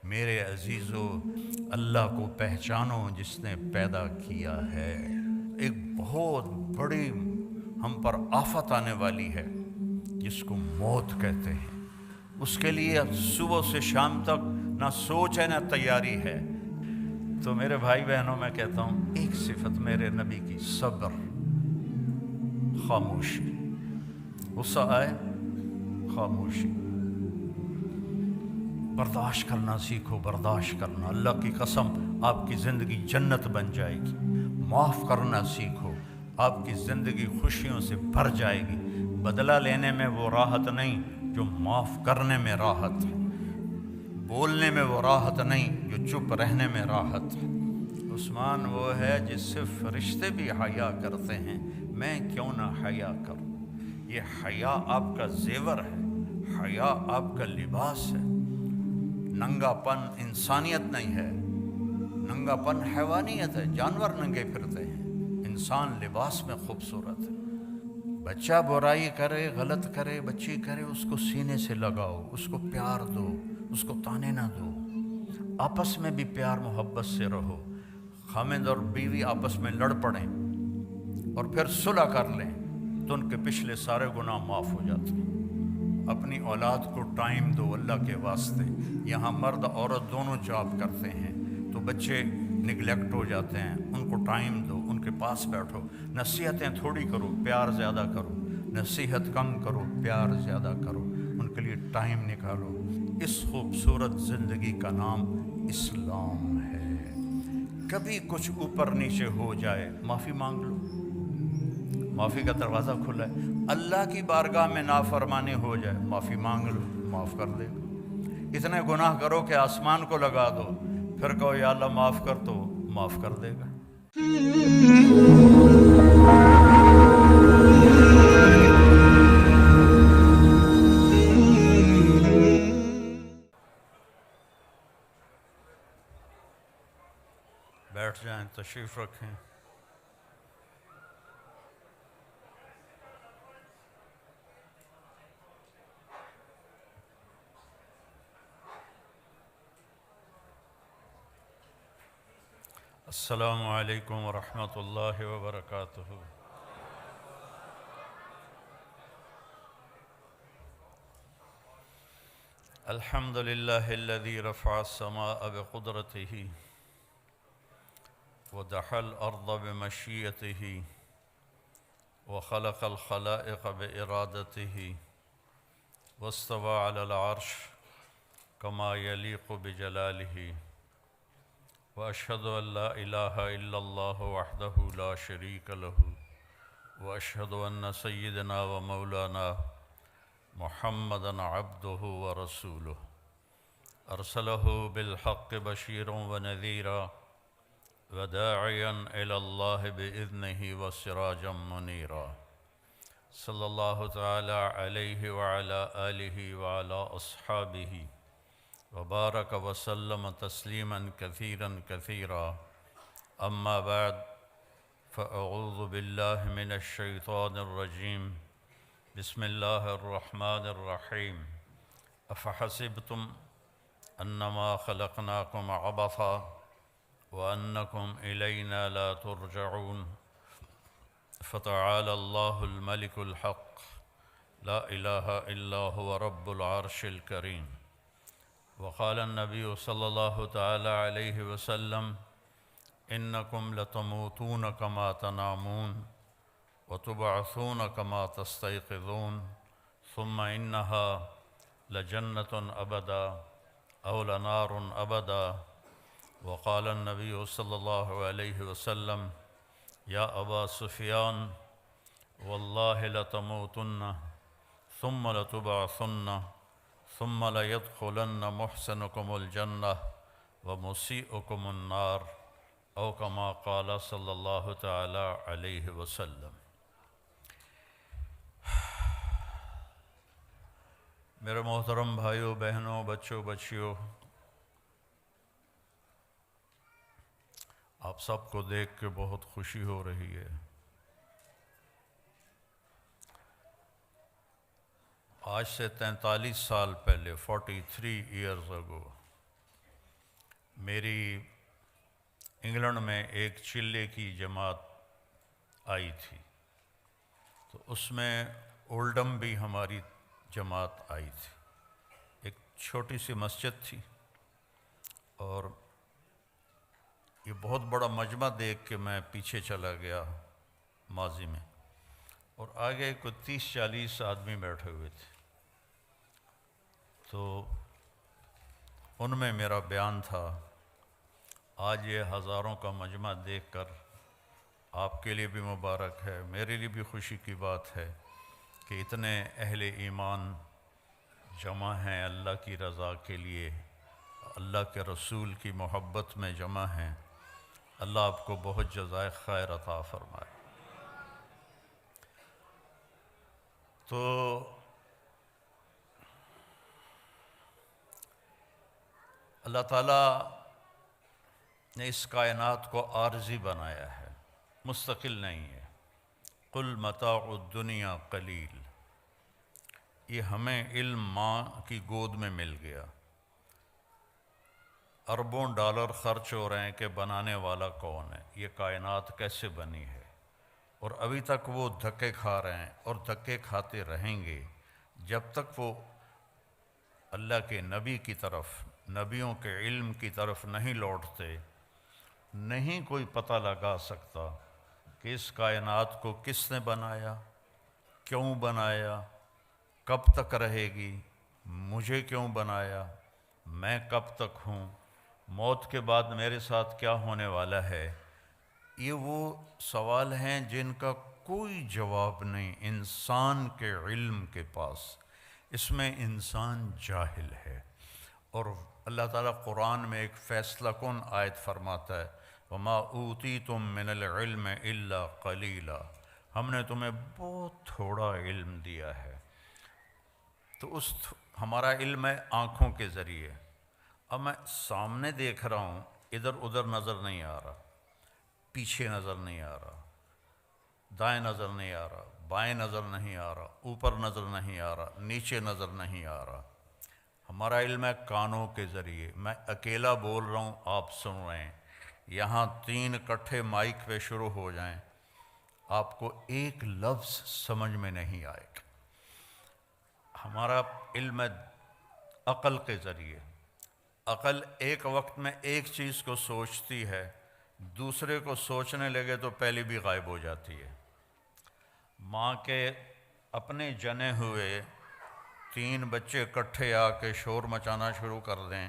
میرے عزیزو، اللہ کو پہچانو جس نے پیدا کیا ہے۔ ایک بہت بڑی ہم پر آفت آنے والی ہے جس کو موت کہتے ہیں۔ اس کے لیے صبح سے شام تک نہ سوچ ہے نہ تیاری ہے۔ تو میرے بھائی بہنوں، میں کہتا ہوں ایک صفت میرے نبی کی، صبر، خاموشی۔ غصہ آئے، خاموشی، برداشت کرنا سیکھو، برداشت کرنا۔ اللہ کی قسم آپ کی زندگی جنت بن جائے گی۔ معاف کرنا سیکھو، آپ کی زندگی خوشیوں سے بھر جائے گی۔ بدلہ لینے میں وہ راحت نہیں جو معاف کرنے میں راحت ہے، بولنے میں وہ راحت نہیں جو چپ رہنے میں راحت ہے۔ عثمان وہ ہے جس سے فرشتے بھی حیا کرتے ہیں، میں کیوں نہ حیا کروں۔ یہ حیا آپ کا زیور ہے، حیا آپ کا لباس ہے۔ ننگا پن انسانیت نہیں ہے، ننگا پن حیوانیت ہے۔ جانور ننگے پھرتے ہیں، انسان لباس میں خوبصورت ہے۔ بچہ برائی کرے، غلط کرے، بچی کرے، اس کو سینے سے لگاؤ، اس کو پیار دو، اس کو تانے نہ دو۔ آپس میں بھی پیار محبت سے رہو۔ خاوند اور بیوی آپس میں لڑ پڑیں اور پھر صلح کر لیں تو ان کے پچھلے سارے گناہ معاف ہو جاتے ہیں۔ اپنی اولاد کو ٹائم دو اللہ کے واسطے۔ یہاں مرد عورت دونوں جاب کرتے ہیں تو بچے نگلیکٹ ہو جاتے ہیں، ان کو ٹائم دو، ان کے پاس بیٹھو۔ نصیحتیں تھوڑی کرو، پیار زیادہ کرو۔ نصیحت کم کرو، پیار زیادہ کرو، ان کے لیے ٹائم نکالو۔ اس خوبصورت زندگی کا نام اسلام ہے۔ کبھی کچھ اوپر نیچے ہو جائے، معافی مانگ لو، معافی کا دروازہ کھلا ہے۔ اللہ کی بارگاہ میں نافرمانی ہو جائے، معافی مانگ لو، معاف کر دے گا۔ اتنے گناہ کرو کہ آسمان کو لگا دو، پھر کہو یا اللہ معاف کر، تو معاف کر دے گا۔ بیٹھ جائیں، تشریف رکھیں۔ السلام علیکم ورحمۃ اللہ وبرکاتہ۔ الحمد للہ الذی رفع السماء بقدرتہ ودحى الأرض بمشيئته وخلق الخلائق بإرادته واستوى على العرش كما يليق بجلاله وأشهد أن لا إله إلا الله وحده لا شريك له وأشهد أن سيدنا ومولانا محمدًا عبده ورسوله أرسله بالحق بشيرا ونذيرا وداعيا إلى الله بإذنه وسراجا منيرا صلى الله تعالى عليه وعلى آله وعلى أصحابه وبارك وسلم تسليما كثيرا كثيرا أما بعد فأعوذ بالله من الشيطان الرجيم بسم الله الرحمن الرحيم أفحسبتم أنما خلقناكم عبثا وأنكم إلينا لا ترجعون فتعالى الله الملك الحق لا إله إلا هو رب العرش الكريم وقال النبي صلى الله تعالى عليه وسلم إنكم لتموتون كما تنامون وتبعثون كما تستيقظون ثم إنها لجنة أبدا أو لنار أبدا وقال النبي صلى الله عليه وسلم يا أبا سفيان والله لتموتن ثم لتبعثن ثم ليدخلن محسنكم الجنة ومسيئكم النار أو كما قال صلى الله تعالى عليه وسلم۔ میرے محترم بھائیوں، بہنوں، بچوں، بچیوں، آپ سب کو دیکھ کے بہت خوشی ہو رہی ہے۔ آج سے 43 سال پہلے 43 ایئرز اگو میری انگلینڈ میں ایک چلے کی جماعت آئی تھی، تو اس میں اولڈم بھی ہماری جماعت آئی تھی۔ ایک چھوٹی سی مسجد تھی اور یہ بہت بڑا مجمع دیکھ کے میں پیچھے چلا گیا ماضی میں، اور آگے کوئی 30-40 آدمی بیٹھے ہوئے تھے، تو ان میں میرا بیان تھا، آج یہ ہزاروں کا مجمع دیکھ کر آپ کے لیے بھی مبارک ہے، میرے لیے بھی خوشی کی بات ہے کہ اتنے اہل ایمان جمع ہیں اللہ کی رضا کے لیے، اللہ کے رسول کی محبت میں جمع ہیں۔ اللہ آپ کو بہت جزائے خیر عطا فرمائے۔ تو اللہ تعالیٰ نے اس کائنات کو عارضی بنایا ہے، مستقل نہیں ہے۔ قل متاع الدنیا قلیل، یہ ہمیں علم ماں کی گود میں مل گیا، اربوں ڈالر خرچ ہو رہے ہیں کہ بنانے والا کون ہے، یہ کائنات کیسے بنی ہے، اور ابھی تک وہ دھکے کھا رہے ہیں اور دھکے کھاتے رہیں گے جب تک وہ اللہ کے نبی کی طرف، نبیوں کے علم کی طرف نہیں لوٹتے۔ نہیں کوئی پتہ لگا سکتا کہ اس کائنات کو کس نے بنایا، کیوں بنایا، کب تک رہے گی، مجھے کیوں بنایا، میں کب تک ہوں، موت کے بعد میرے ساتھ کیا ہونے والا ہے۔ یہ وہ سوال ہیں جن کا کوئی جواب نہیں انسان کے علم کے پاس، اس میں انسان جاہل ہے۔ اور اللہ تعالیٰ قرآن میں ایک فیصلہ کن آیت فرماتا ہے، وَمَا أُوتِيتُم مِّنَ الْعِلْمِ إِلَّا قَلِيلًا، ہم نے تمہیں بہت تھوڑا علم دیا ہے۔ تو ہمارا علم ہے آنکھوں کے ذریعے، اب میں سامنے دیکھ رہا ہوں، ادھر ادھر نظر نہیں آ رہا، پیچھے نظر نہیں آ رہا، دائیں نظر نہیں آ رہا، بائیں نظر نہیں آ رہا، اوپر نظر نہیں آ رہا، نیچے نظر نہیں آ رہا۔ ہمارا علم ہے کانوں کے ذریعے، میں اکیلا بول رہا ہوں، آپ سن رہے ہیں، یہاں 3 اکٹھے مائک پہ شروع ہو جائیں، آپ کو ایک لفظ سمجھ میں نہیں آئے گا۔ ہمارا علم ہے عقل کے ذریعے، عقل ایک وقت میں ایک چیز کو سوچتی ہے، دوسرے کو سوچنے لگے تو پہلی بھی غائب ہو جاتی ہے۔ ماں کے اپنے جنے ہوئے 3 بچے اکٹھے آ کے شور مچانا شروع کر دیں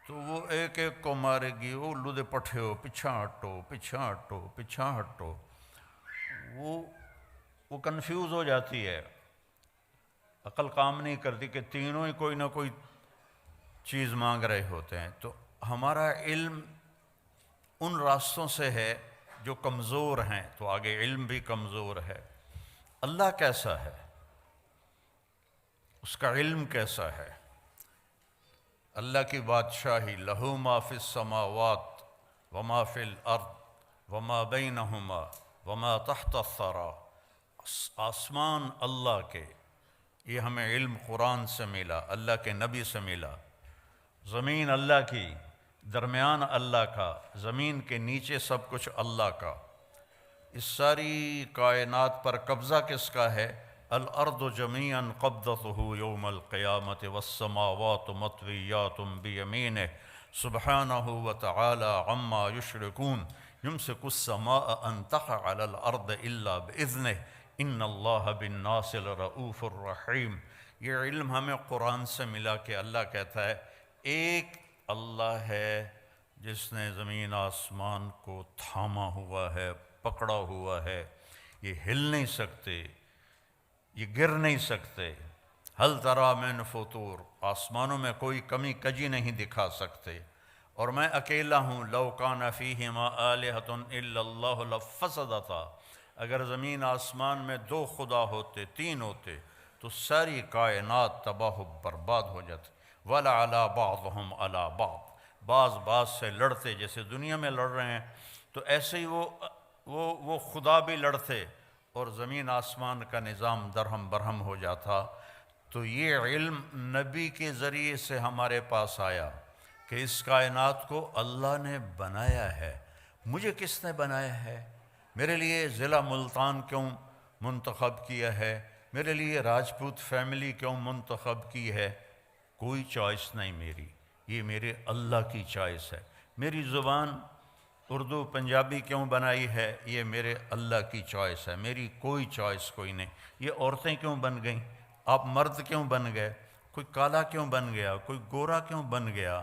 تو وہ ایک ایک کو مارے گی، وہ لودے پٹھے ہو، پیچھا ہٹو، پیچھا ہٹو، پیچھا ہٹو، وہ کنفیوز ہو جاتی ہے، عقل کام نہیں کرتی کہ تینوں ہی کوئی نہ کوئی چیز مانگ رہے ہوتے ہیں۔ تو ہمارا علم ان راستوں سے ہے جو کمزور ہیں، تو آگے علم بھی کمزور ہے۔ اللہ کیسا ہے، اس کا علم کیسا ہے؟ اللہ کی بادشاہی، لہو ما فی السماوات وما فی الارض وما بینہما وما تحت الثری، آسمان اللہ کے، یہ ہمیں علم قرآن سے ملا، اللہ کے نبی سے ملا۔ زمین اللہ کی، درمیان اللہ کا، زمین کے نیچے سب کچھ اللہ کا۔ اس ساری کائنات پر قبضہ کس کا ہے؟ الارض جمیعا قبضتہ یوم القیامت والسماوات مطویات بیمینہ سبحانہ وتعالی عما یشرکون یمسک السماء ان تقع علی الارض الا باذنہ ان اللہ بالناس لرؤوف الرحیم۔ یہ علم ہمیں قرآن سے ملا کہ اللہ کہتا ہے ایک اللہ ہے جس نے زمین آسمان کو تھاما ہوا ہے، پکڑا ہوا ہے، یہ ہل نہیں سکتے، یہ گر نہیں سکتے۔ ہل تری من فطور، آسمانوں میں کوئی کمی کجی نہیں دکھا سکتے، اور میں اکیلا ہوں۔ لو کان فیہما آلہۃ الا اللہ لفسدتا، اگر زمین آسمان میں 2 خدا ہوتے، 3 ہوتے تو ساری کائنات تباہ و برباد ہو جاتی۔ وَلَعَلَىٰ بَعْضُهُمْ عَلَىٰ بَعْض، بعض سے لڑتے، جیسے دنیا میں لڑ رہے ہیں تو ایسے ہی وہ خدا بھی لڑتے اور زمین آسمان کا نظام درہم برہم ہو جاتا۔ تو یہ علم نبی کے ذریعے سے ہمارے پاس آیا، کہ اس کائنات کو اللہ نے بنایا ہے۔ مجھے کس نے بنایا ہے؟ میرے لیے ضلع ملتان کیوں منتخب کیا ہے؟ میرے لیے راجپوت فیملی کیوں منتخب کی ہے؟ کوئی چوائس نہیں میری، یہ میرے اللہ کی چوائس ہے۔ میری زبان اردو پنجابی کیوں بنائی ہے؟ یہ میرے اللہ کی چوائس ہے، میری کوئی چوائس کوئی نہیں۔ یہ عورتیں کیوں بن گئیں؟ آپ مرد کیوں بن گئے؟ کوئی کالا کیوں بن گیا؟ کوئی گورا کیوں بن گیا؟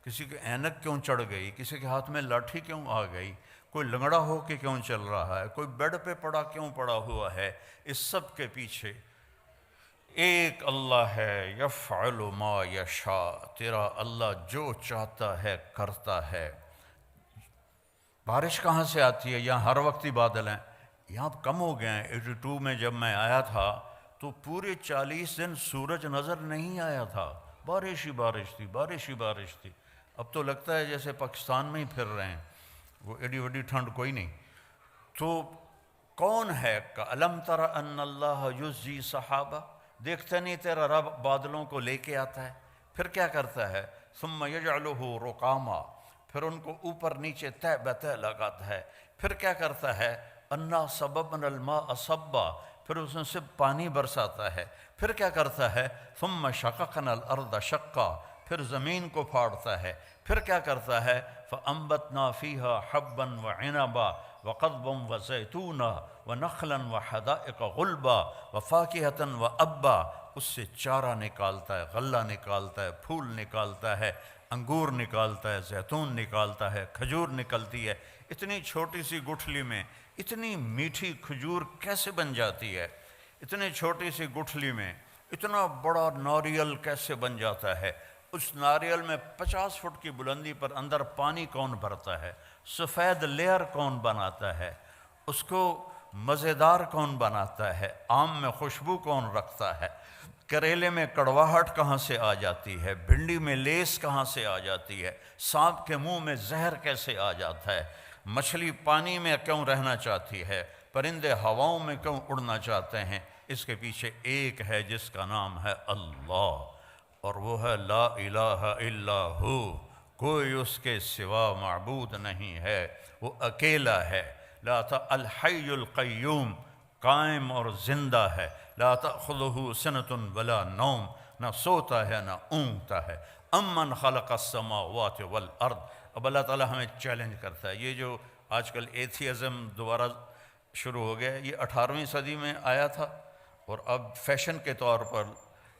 کسی کے اینک کیوں چڑھ گئی؟ کسی کے ہاتھ میں لاٹھی کیوں آ گئی؟ کوئی لنگڑا ہو کے کیوں چل رہا ہے؟ کوئی بیڈ پہ پڑا کیوں پڑا ہوا ہے؟ اس سب کے پیچھے ایک اللہ ہے، یفعل ما یشاء، تیرا اللہ جو چاہتا ہے کرتا ہے۔ بارش کہاں سے آتی ہے؟ یہاں ہر وقت ہی بادل ہیں، یہاں کم ہو گئے ہیں۔ 82 میں جب میں آیا تھا تو پورے 40 دن سورج نظر نہیں آیا تھا، بارش ہی بارش تھی، بارش ہی بارش تھی۔ اب تو لگتا ہے جیسے پاکستان میں ہی پھر رہے ہیں، وہ ایڈی وڈی ٹھنڈ کوئی نہیں۔ تو کون ہے کہ الم تر ان اللہ یزجی سحابہ، دیکھتے نہیں تیرا رب بادلوں کو لے کے آتا ہے، پھر کیا کرتا ہے؟ ثم یجعلہ رقاما، پھر ان کو اوپر نیچے تہ بتہ لگاتا ہے، پھر کیا کرتا ہے؟ انا صببنا الماء صبا، پھر اس میں سے پانی برساتا ہے، پھر کیا کرتا ہے؟ ثم شققنا الارض شقا، پھر زمین کو پھاڑتا ہے، پھر کیا کرتا ہے؟ فانبتنا فیہا حبا وعنبا وقضبا وزیتونا ونخلا وحدائق غلبا وفاکہتا وابا، اس سے چارہ نکالتا ہے، غلہ نکالتا ہے، پھول نکالتا ہے، انگور نکالتا ہے، زیتون نکالتا ہے، کھجور نکلتی ہے۔ اتنی چھوٹی سی گٹھلی میں اتنی میٹھی کھجور کیسے بن جاتی ہے؟ اتنی چھوٹی سی گٹھلی میں اتنا بڑا ناریل کیسے بن جاتا ہے؟ اس ناریل میں 50 فٹ کی بلندی پر اندر پانی کون بھرتا ہے؟ سفید لیئر کون بناتا ہے؟ اس کو مزیدار کون بناتا ہے؟ آم میں خوشبو کون رکھتا ہے؟ کریلے میں کڑواہٹ کہاں سے آ جاتی ہے؟ بھنڈی میں لیس کہاں سے آ جاتی ہے؟ سانپ کے منہ میں زہر کیسے آ جاتا ہے؟ مچھلی پانی میں کیوں رہنا چاہتی ہے؟ پرندے ہواؤں میں کیوں اڑنا چاہتے ہیں؟ اس کے پیچھے ایک ہے جس کا نام ہے اللہ، اور وہ ہے لا الہ الا ہو، کوئی اس کے سوا معبود نہیں ہے، وہ اکیلا ہے۔ لا الحی القیوم، قائم اور زندہ ہے۔ لا تأخذہ سنۃ ولا نوم، نہ سوتا ہے نہ اونگتا ہے۔ امن خلق السماوات والارض، اب اللہ تعالیٰ ہمیں چیلنج کرتا ہے۔ یہ جو آج کل ایتھیزم دوبارہ شروع ہو گیا، یہ 18ویں صدی میں آیا تھا، اور اب فیشن کے طور پر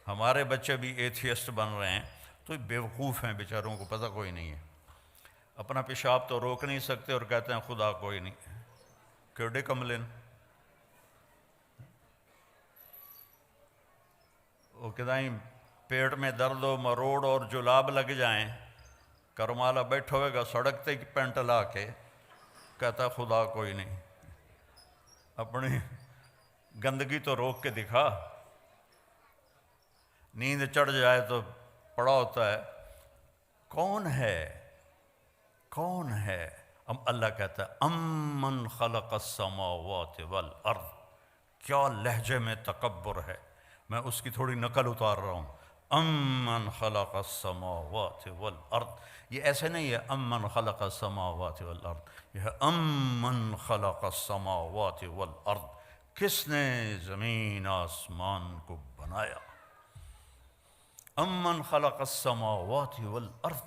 ہمارے بچے بھی ایتھیسٹ بن رہے ہیں، تو بیوقوف ہیں بیچاروں کو پتہ کوئی نہیں ہے۔ اپنا پیشاب تو روک نہیں سکتے اور کہتے ہیں خدا کوئی نہیں، کیڑے کملن۔ وہ کدائیں پیٹ میں درد و مروڑ اور جلاب لگ جائیں، کرمالا بیٹھا ہوئے گا سڑک تے پینٹ لا کے، کہتا خدا کوئی نہیں۔ اپنی گندگی تو روک کے دکھا۔ نیند چڑھ جائے تو پڑا ہوتا ہے کون ہے؟ کون ہے؟ اب اللہ کہتا ہے امن خلق السماوات والارض، کیا لہجے میں تکبر ہے، میں اس کی تھوڑی نقل اتار رہا ہوں۔ امن خلق السماوات والارض، یہ ایسے نہیں ہے امن خلق السماوات والارض، یہ ہے امن خلق السماوات والارض، کس نے زمین آسمان کو بنایا؟ امن خلق السماوات والارض،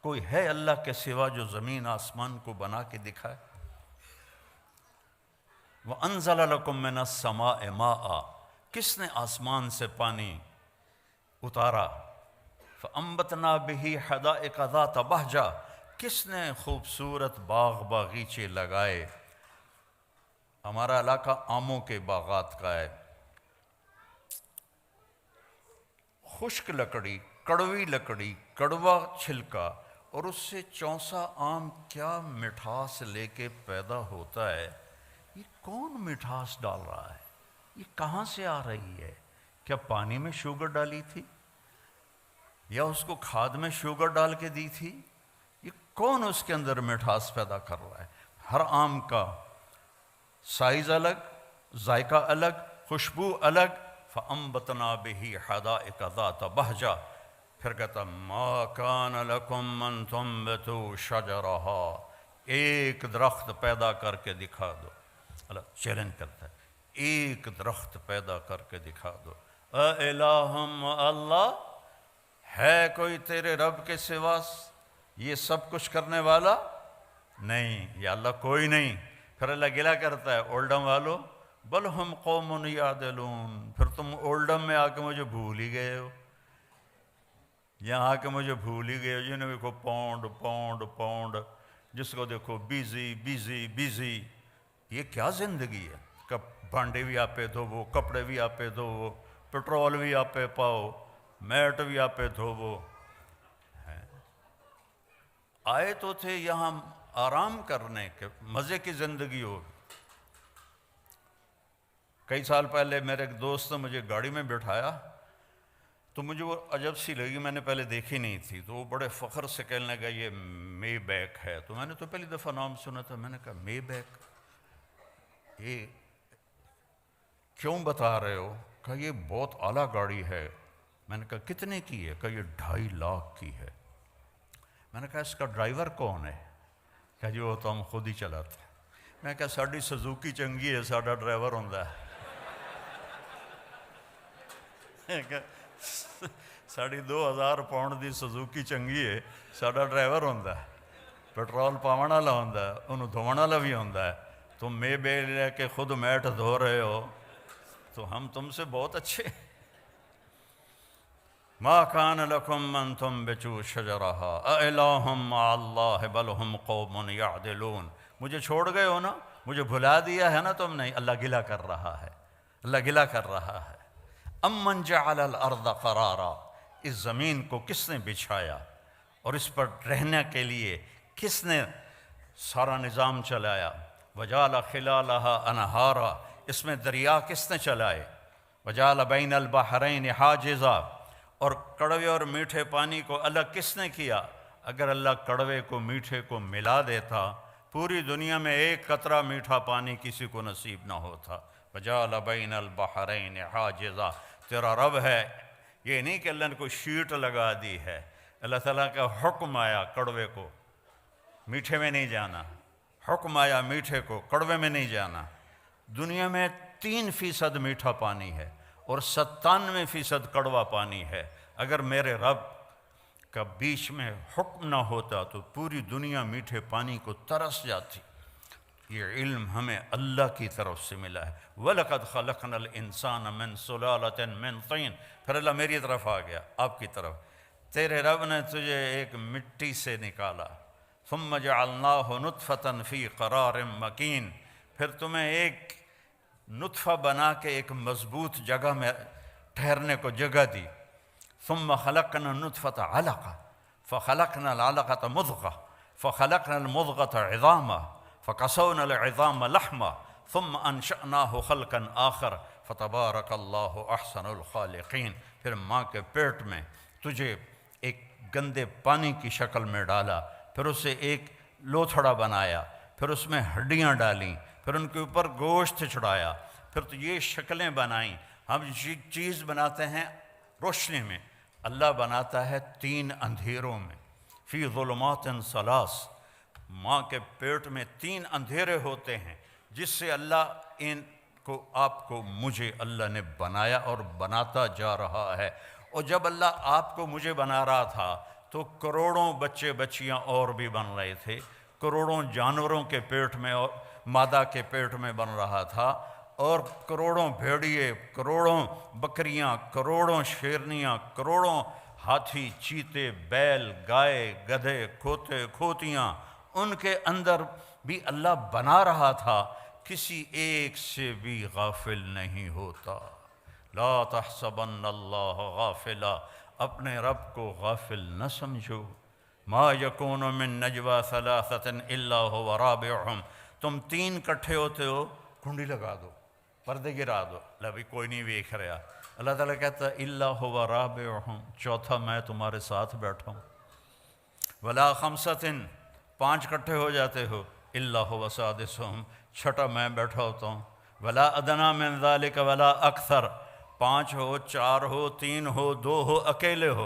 کوئی ہے اللہ کے سوا جو زمین آسمان کو بنا کے دکھائے؟ وَأَنزَلَ لَكُم مِّنَ السَّمَاءِ مَاءً، کس نے آسمان سے پانی اتارا؟ فَأَنبَتْنَا بِهِ حَدَائِقَ ذَاتَ بَهْجَةٍ، کس نے خوبصورت باغ باغیچے لگائے؟ ہمارا علاقہ آموں کے باغات کا ہے، خشک لکڑی، کڑوی لکڑی، کڑوا چھلکا، اور اس سے چونسا آم کیا مٹھاس لے کے پیدا ہوتا ہے۔ یہ کون مٹھاس ڈال رہا ہے؟ یہ کہاں سے آ رہی ہے؟ کیا پانی میں شوگر ڈالی تھی یا اس کو کھاد میں شوگر ڈال کے دی تھی؟ یہ کون اس کے اندر مٹھاس پیدا کر رہا ہے؟ ہر آم کا سائز الگ، ذائقہ الگ، خوشبو الگ۔ فَأَنبَتْنَا بِهِ حَدَائِقَ ذَاتَ بَهْجَةٍ، پھر کہتا ما کان لکم ان تنبتوا شجرہا، ایک درخت پیدا کر کے دکھا دو. اللہ چیلنج کرتا ہے، ایک درخت پیدا کر کے دکھا دو. اِلہم اللہ، ہے کوئی تیرے رب کے سوا یہ سب کچھ کرنے والا؟ نہیں، یا اللہ کوئی نہیں. پھر اللہ گلہ کرتا ہے، اولڈم والو بل ہم قوم یعدلون، پھر تم اولڈم میں آ کے مجھے بھول ہی گئے ہو، یہاں آ کے مجھے بھول ہی گئے ہو. جنہیں دیکھو پاؤنڈ پاؤنڈ پاؤنڈ، جس کو دیکھو بیزی بیزی بیزی. یہ کیا زندگی ہے؟ بھانڈے بھی آپ پہ دھوو، کپڑے بھی آپ پہ دھوو، پٹرول بھی آپ پہ پاؤ، میٹ بھی آپ پہ دھوو. آئے تو تھے یہاں آرام کرنے کے، مزے کی زندگی ہو. کئی سال پہلے میرے ایک دوست نے مجھے گاڑی میں بٹھایا تو مجھے وہ عجب سی لگی، میں نے پہلے دیکھی نہیں تھی. تو وہ بڑے فخر سے کہنے لگا یہ مے بیک ہے. تو میں نے تو پہلی دفعہ نام سنا تھا. میں نے کہا مے بیک، یہ کیوں بتا رہے ہو؟ کہا یہ بہت اعلیٰ گاڑی ہے. میں نے کہا کتنے کی ہے؟ کہا یہ 2.5 لاکھ کی ہے. میں نے کہا اس کا ڈرائیور کون ہے؟ کہا جی وہ تو ہم خود ہی چلاتے ہیں. میں کہا ساڑی سزوکی چنگی ہے، ساڑا ڈرائیور ہوندہ ہے. ساڑی 2000 پاؤنڈ دی سزوکی چنگی ہے، ساڑا ڈرائیور ہوندہ ہے، پیٹرول پاون والا ہوندہ ہے، انہوں دھونا والا بھی ہوندہ ہے. تم میں بے لے کے خود میٹ دھو رہے ہو تو ہم تم سے بہت اچھے. ما کان لکم ان تنبتوا شجرہا اِلٰہٌ مع اللہ بل ہم قوم یعدلون. مجھے چھوڑ گئے ہو نا، مجھے بھلا دیا ہے نا تم نے. اللہ گلہ کر رہا ہے، اللہ گلہ کر رہا ہے. امن جعل الارض قرارا، اس زمین کو کس نے بچھایا اور اس پر رہنے کے لیے کس نے سارا نظام چلایا. وجعل خلالہا انہارا، اس میں دریا کس نے چلائے. وجعل بین البحرین حاجزا، اور کڑوے اور میٹھے پانی کو الگ کس نے کیا. اگر اللہ کڑوے کو میٹھے کو ملا دیتا پوری دنیا میں ایک قطرہ میٹھا پانی کسی کو نصیب نہ ہوتا. وجعل بین البحرین حاجزا، تیرا رب ہے. یہ نہیں کہ اللہ نے کوئی شیٹ لگا دی ہے. اللہ تعالیٰ کا حکم آیا کڑوے کو میٹھے میں نہیں جانا، حکم آیا میٹھے کو کڑوے میں نہیں جانا. دنیا میں 3% میٹھا پانی ہے اور 97% کڑوا پانی ہے. اگر میرے رب کا بیچ میں حکم نہ ہوتا تو پوری دنیا میٹھے پانی کو ترس جاتی. یہ علم ہمیں اللہ کی طرف سے ملا ہے. وَلَقَدْ خَلَقْنَا الْإِنسَانَ مِنْ سُلَالَةٍ مِنْ طِينٍ. پھر اللہ میری طرف آ گیا، آپ کی طرف. تیرے رب نے تجھے ایک مٹی سے نکالا. ثُمَّ جَعَلْنَاهُ نُطْفَةً فِي قَرَارٍ مَكِينٍ، پھر تمہیں ایک نطفہ بنا کے ایک مضبوط جگہ میں ٹھہرنے کو جگہ دی. ثُمَّ خَلَقْنَا النُّطْفَةَ عَلَقَةً فَخَلَقْنَا الْعَلَقَةَ مُضْغَةً فَخَلَقْنَا الْمُضْغَةَ عِظَامًا فَقَسَوْنَا الْعِظَامَ لَحْمًا ثُمَّ أَنشَأْنَاهُ خَلْقًا آخَرَ فَتَبَارَكَ اللَّهُ أَحْسَنُ الْخَالِقِينَ. پھر ماں کے پیٹ میں تجھے ایک گندے پانی کی شکل میں ڈالا، پھر اسے ایک لوتھڑا بنایا، پھر اس میں ہڈیاں ڈالیں، پھر ان کے اوپر گوشت چڑھایا، پھر تو یہ شکلیں بنائیں. ہم چیز بناتے ہیں روشنی میں، اللہ بناتا ہے 3 اندھیروں میں. فی ظلمات ثلاث، ماں کے پیٹ میں 3 اندھیرے ہوتے ہیں جس سے اللہ ان کو آپ کو مجھے اللہ نے بنایا اور بناتا جا رہا ہے. اور جب اللہ آپ کو مجھے بنا رہا تھا تو کروڑوں بچے بچیاں اور بھی بن رہے تھے، کروڑوں جانوروں کے پیٹ میں اور مادہ کے پیٹ میں بن رہا تھا، اور کروڑوں بھیڑیے، کروڑوں بکریاں، کروڑوں شیرنیاں، کروڑوں ہاتھی، چیتے، بیل، گائے، گدھے، کھوتے، کھوتیاں، ان کے اندر بھی اللہ بنا رہا تھا. کسی ایک سے بھی غافل نہیں ہوتا. لا تحسبن اللہ غافلا، اپنے رب کو غافل نہ سمجھو. ما یکون من نجوى ثلاثة الا هو رابعهم، تم 3 کٹھے ہوتے ہو، کنڈی لگا دو، پردے گرا دو، بھی کوئی نہیں دیکھ رہا. اللہ تعالیٰ کہتا ہے الا هو رابعهم، چوتھا میں تمہارے ساتھ بیٹھا ہوں. ولا خمسة، 5 کٹھے ہو جاتے ہو، الا هو سادسهم، چھٹا میں بیٹھا ہوتا ہوں. ولا ادنی من ذلك ولا اکثر، 5 ہو، 4 ہو، 3 ہو، 2 ہو، اکیلے ہو،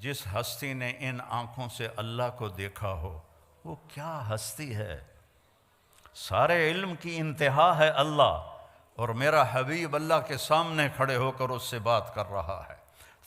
جس ہستی نے ان آنکھوں سے اللہ کو دیکھا ہو وہ کیا ہستی ہے؟ سارے علم کی انتہا ہے اللہ، اور میرا حبیب اللہ کے سامنے کھڑے ہو کر اس سے بات کر رہا ہے۔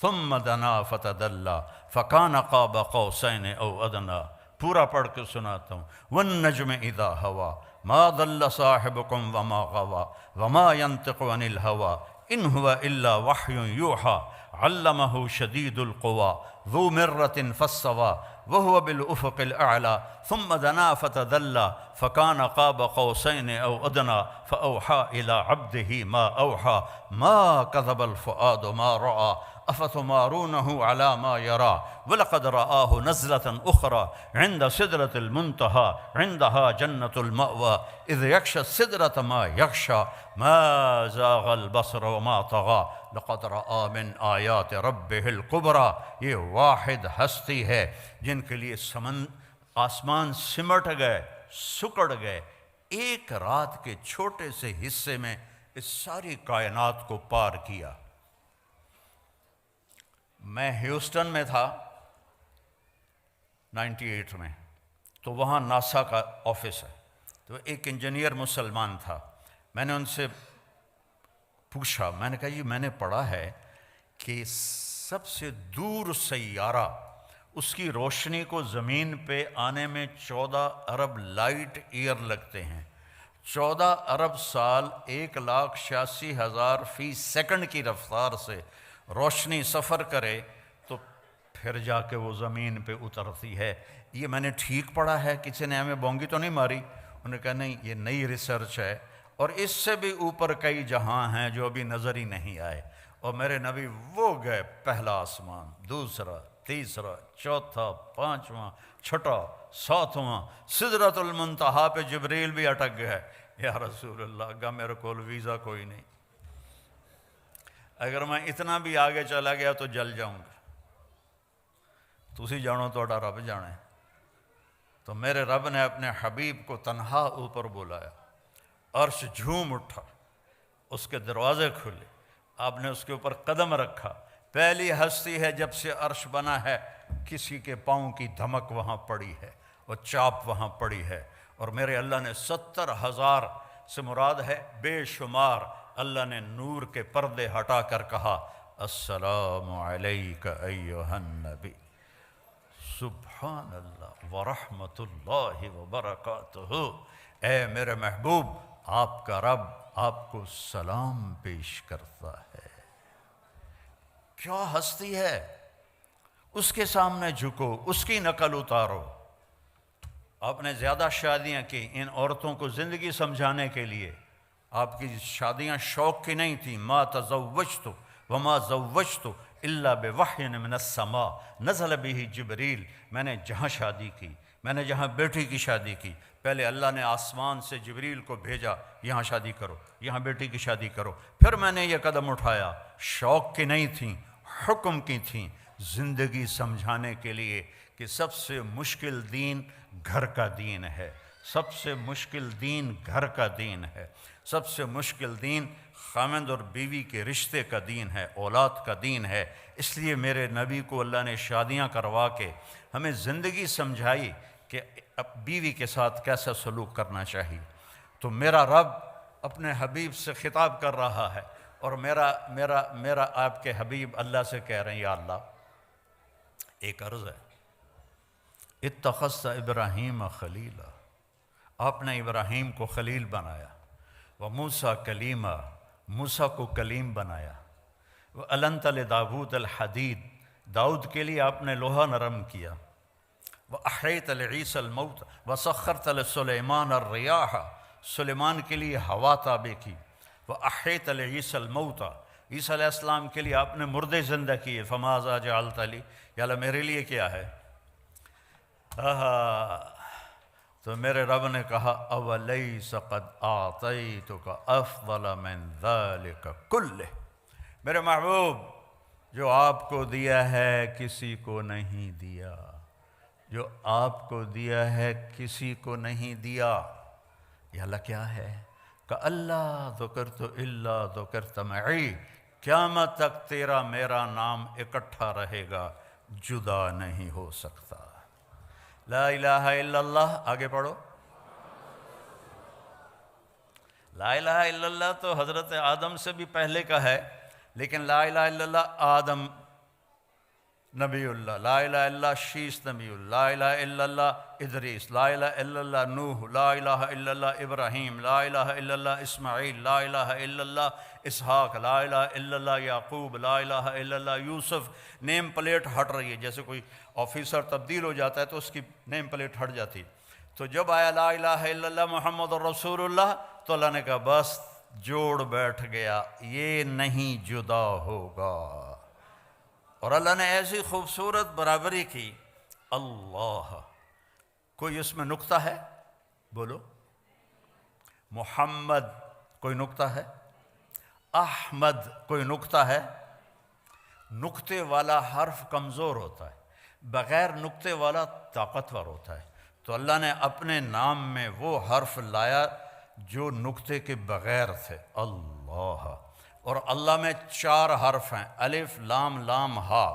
ثم دنا فتدلی فکان قاب قوسین او ادنی، پورا پڑھ کے سناتا ہوں۔ والنجم اذا ہوا ما ضل صاحبکم وما غوا وما ينطق عن الہوا ان هو الا وحی یوحی علمہ شدید القوی ذو مرۃ فاستوی وهو بالافق الاعلی ثم دنا فتدلی فکان قاب قوسین او ادنی فاوحی الی عبدہ ما اوحی ما کذب الفؤاد ما رأى افتمارونہ علی ما یری ولقد رآہ نزلۃ اخری عند سدرۃ المنتہی عندہا جنۃ المأوی اذ یغشی السدرۃ ما یغشی ما زاغ البصر وما طغی لقد رآ من آیات ربہ الکبری۔ یہ واحد ہستی ہے جن کے لیے آسمان سمٹ گئے، سکڑ گئے، ایک رات کے چھوٹے سے حصے میں اس ساری کائنات کو پار کیا۔ میں ہیوسٹن میں تھا 98 میں، تو وہاں ناسا کا آفس ہے، تو ایک انجینئر مسلمان تھا۔ میں نے ان سے پوچھا، میں نے کہا جی میں نے پڑھا ہے کہ سب سے دور سیارہ اس کی روشنی کو زمین پہ آنے میں 14 ارب لائٹ ایئر لگتے ہیں، 14 ارب سال 1,86,000 فی سیکنڈ کی رفتار سے روشنی سفر کرے تو پھر جا کے وہ زمین پہ اترتی ہے۔ یہ میں نے ٹھیک پڑھا ہے؟ کسی نے ہمیں بونگی تو نہیں ماری؟ انہوں نے کہا نہیں، یہ نئی ریسرچ ہے، اور اس سے بھی اوپر کئی جہاں ہیں جو ابھی نظر ہی نہیں آئے۔ اور میرے نبی وہ گئے پہلا آسمان، دوسرا، تیسرا، چوتھا، پانچواں، چھٹا، ساتواں، سدرۃ المنتہا پہ جبریل بھی اٹک گئے۔ یا رسول اللہ، اگا میرے کول ویزا کوئی نہیں، اگر میں اتنا بھی آگے چلا گیا تو جل جاؤں گا۔ تسی جانو توڑا رب جانے۔ تو میرے رب نے اپنے حبیب کو تنہا اوپر بلایا، عرش جھوم اٹھا، اس کے دروازے کھلے، آپ نے اس کے اوپر قدم رکھا۔ پہلی ہستی ہے جب سے عرش بنا ہے کسی کے پاؤں کی دھمک وہاں پڑی ہے، وہ چاپ وہاں پڑی ہے، اور میرے اللہ نے 70,000 سے مراد ہے بے شمار، اللہ نے نور کے پردے ہٹا کر کہا السلام علیک ایھا النبی، سبحان اللہ ورحمۃ اللہ وبرکاتہ، اے میرے محبوب آپ کا رب آپ کو سلام پیش کرتا ہے۔ کیا ہستی ہے، اس کے سامنے جھکو، اس کی نقل اتارو۔ آپ نے زیادہ شادیاں کی ان عورتوں کو زندگی سمجھانے کے لیے، آپ کی شادیاں شوق کی نہیں تھیں۔ ما تزوجت وما زوجت الا بوحی من السماء نزل به جبریل، میں نے جہاں شادی کی، میں نے جہاں بیٹی کی شادی کی، پہلے اللہ نے آسمان سے جبریل کو بھیجا، یہاں شادی کرو، یہاں بیٹی کی شادی کرو، پھر میں نے یہ قدم اٹھایا۔ شوق کی نہیں تھیں، حکم کی تھیں، زندگی سمجھانے کے لیے کہ سب سے مشکل دین گھر کا دین ہے، سب سے مشکل دین گھر کا دین ہے، سب سے مشکل دین خاوند اور بیوی کے رشتے کا دین ہے، اولاد کا دین ہے۔ اس لیے میرے نبی کو اللہ نے شادیاں کروا کے ہمیں زندگی سمجھائی کہ بیوی کے ساتھ کیسا سلوک کرنا چاہیے۔ تو میرا رب اپنے حبیب سے خطاب کر رہا ہے، اور میرا آپ کے حبیب اللہ سے کہہ رہے ہیں یا اللہ ایک عرض ہے، اتخذت ابراہیم خلیلا، آپ نے ابراہیم کو خلیل بنایا، وموسیٰ کلیما، موسیٰ کو کلیم بنایا، وَأَلَنْتَ لِدَاوُودَ الْحَدِيدَ، داؤد کے لیے آپ نے لوہا نرم کیا، وَأَحْيَيْتَ لِعِيسَى الْمَوْتَ وَسَخَّرْتَ لِسُلَيْمَانَ الرِّيَاحَ، سلیمان کے لیے ہوا تابع کی، وَأَحْيَيْتَ لِعِيسَى الْمَوْتَ، عیسیٰ علیہ السلام کے لیے آپ نے مردے زندہ کیے، فَمَاذَا جَعَلْتَ لِي، یا اللہ میرے لیے کیا ہے؟ تو میرے رب نے کہا اولیس قد اعطیتک افضل من ذلک کلہ، میرے محبوب جو آپ کو دیا ہے کسی کو نہیں دیا، جو آپ کو دیا ہے کسی کو نہیں دیا۔ یا اللہ کیا ہے؟ کہ اللہ ذکرت الا ذکرت معی، قیامت تک تیرا میرا نام اکٹھا رہے گا، جدا نہیں ہو سکتا۔ لا الہ الا اللہ، آگے پڑھو۔ لا الہ الا اللہ تو حضرت آدم سے بھی پہلے کا ہے، لیکن لا الہ الا اللہ آدم نبی اللہ، لا الہ الا اللہ شیس نبی اللہ، لا الہ الا اللہ ادریس، لا الہ الا اللہ نوح، لا الہ الا اللہ ابراہیم، لا الہ الا اللہ اسماعیل، لا الہ الا اللہ اسحاق، لا الہ الا اللہ یعقوب، لا الہ الا اللہ یوسف۔ نیم پلیٹ ہٹ رہی ہے، جیسے کوئی آفیسر تبدیل ہو جاتا ہے تو اس کی نیم پلیٹ ہٹ جاتی، تو جب آیا لا الہ الا اللہ محمد رسول اللہ تو اللہ نے کہا بس جوڑ بیٹھ گیا، یہ نہیں جدا ہوگا۔ اور اللہ نے ایسی خوبصورت برابری کی۔ اللہ، کوئی اس میں نقطہ ہے؟ بولو۔ محمد کوئی نقطہ ہے؟ احمد کوئی نقطہ ہے؟ نقطے والا حرف کمزور ہوتا ہے، بغیر نقطے والا طاقتور ہوتا ہے، تو اللہ نے اپنے نام میں وہ حرف لایا جو نقطے کے بغیر تھے، اللہ۔ اور اللہ میں 4 حرف ہیں، الف لام لام ہا۔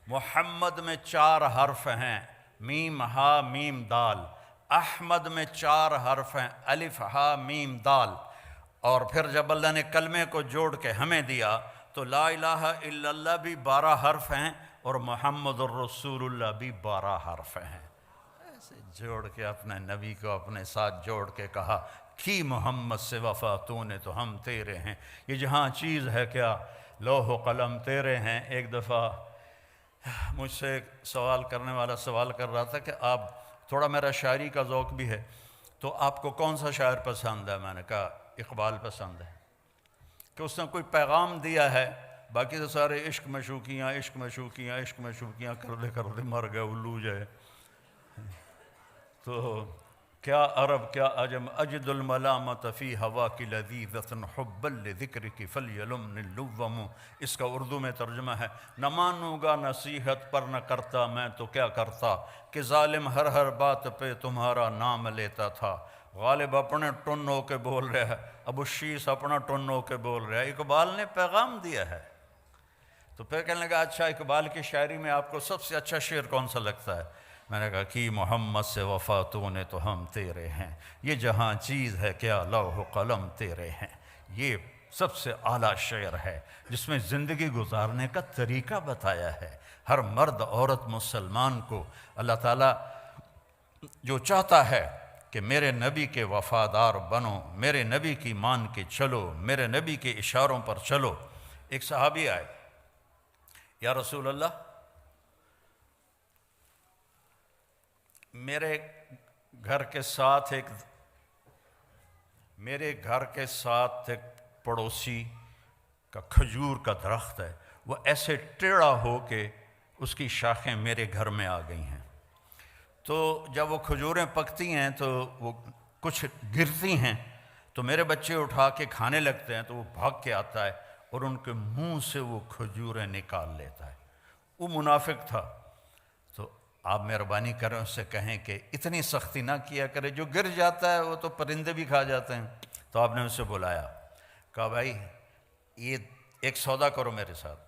محمد میں 4 حرف ہیں، میم ہا میم دال۔ احمد میں 4 حرف ہیں، الف ہا میم دال۔ اور پھر جب اللہ نے کلمے کو جوڑ کے ہمیں دیا تو لا الہ الا اللہ بھی 12 حرف ہیں اور محمد الرسول اللہ بھی 12 حرف ہیں۔ ایسے جوڑ کے اپنے نبی کو اپنے ساتھ جوڑ کے کہا کی محمد سے وفا تو نے تو ہم تیرے ہیں۔ یہ جہاں چیز ہے کیا، لوح و قلم تیرے ہیں۔ ایک دفعہ مجھ سے ایک سوال کرنے والا سوال کر رہا تھا کہ آپ، تھوڑا میرا شاعری کا ذوق بھی ہے، تو آپ کو کون سا شاعر پسند ہے؟ میں نے کہا اقبال پسند ہے، کہ اس نے کوئی پیغام دیا ہے، باقی تو سارے عشق مشوقیاں عشق مشوقیاں عشق مشوقیاں کردے مر گئے الو جائے۔ تو کیا عرب کیا عجم اجد الملامت فی ہوا کی لذیذۃ حبا لذکر کی فلیلمن اللوم۔ اس کا اردو میں ترجمہ ہے، نہ مانوں گا نصیحت پر نہ کرتا میں تو کیا کرتا، کہ ظالم ہر بات پہ تمہارا نام لیتا تھا۔ غالب اپنے ٹن ہو کے بول رہا ہے، ابو شیس اپنا ٹن ہو کے بول رہا ہے، اقبال نے پیغام دیا ہے۔ تو پھر کہنے لگا اچھا اقبال کی شاعری میں آپ کو سب سے اچھا شعر کون سا لگتا ہے؟ میں نے کہا کہ محمد سے وفا تو نے تو ہم تیرے ہیں، یہ جہاں چیز ہے کیا لوح و قلم تیرے ہیں۔ یہ سب سے اعلیٰ شعر ہے جس میں زندگی گزارنے کا طریقہ بتایا ہے۔ ہر مرد عورت مسلمان کو اللہ تعالیٰ جو چاہتا ہے کہ میرے نبی کے وفادار بنو، میرے نبی کی مان کے چلو، میرے نبی کے اشاروں پر چلو۔ ایک صحابی آئے، یا رسول اللہ میرے گھر کے ساتھ ایک پڑوسی کا کھجور کا درخت ہے، وہ ایسے ٹیڑھا ہو کے اس کی شاخیں میرے گھر میں آ گئی ہیں، تو جب وہ کھجوریں پکتی ہیں تو وہ کچھ گرتی ہیں تو میرے بچے اٹھا کے کھانے لگتے ہیں، تو وہ بھاگ کے آتا ہے اور ان کے منہ سے وہ کھجوریں نکال لیتا ہے۔ وہ منافق تھا، تو آپ مہربانی کریں اس سے کہیں کہ اتنی سختی نہ کیا کرے، جو گر جاتا ہے وہ تو پرندے بھی کھا جاتے ہیں۔ تو آپ نے اسے بلایا، کہا بھائی یہ ایک سودا کرو میرے ساتھ۔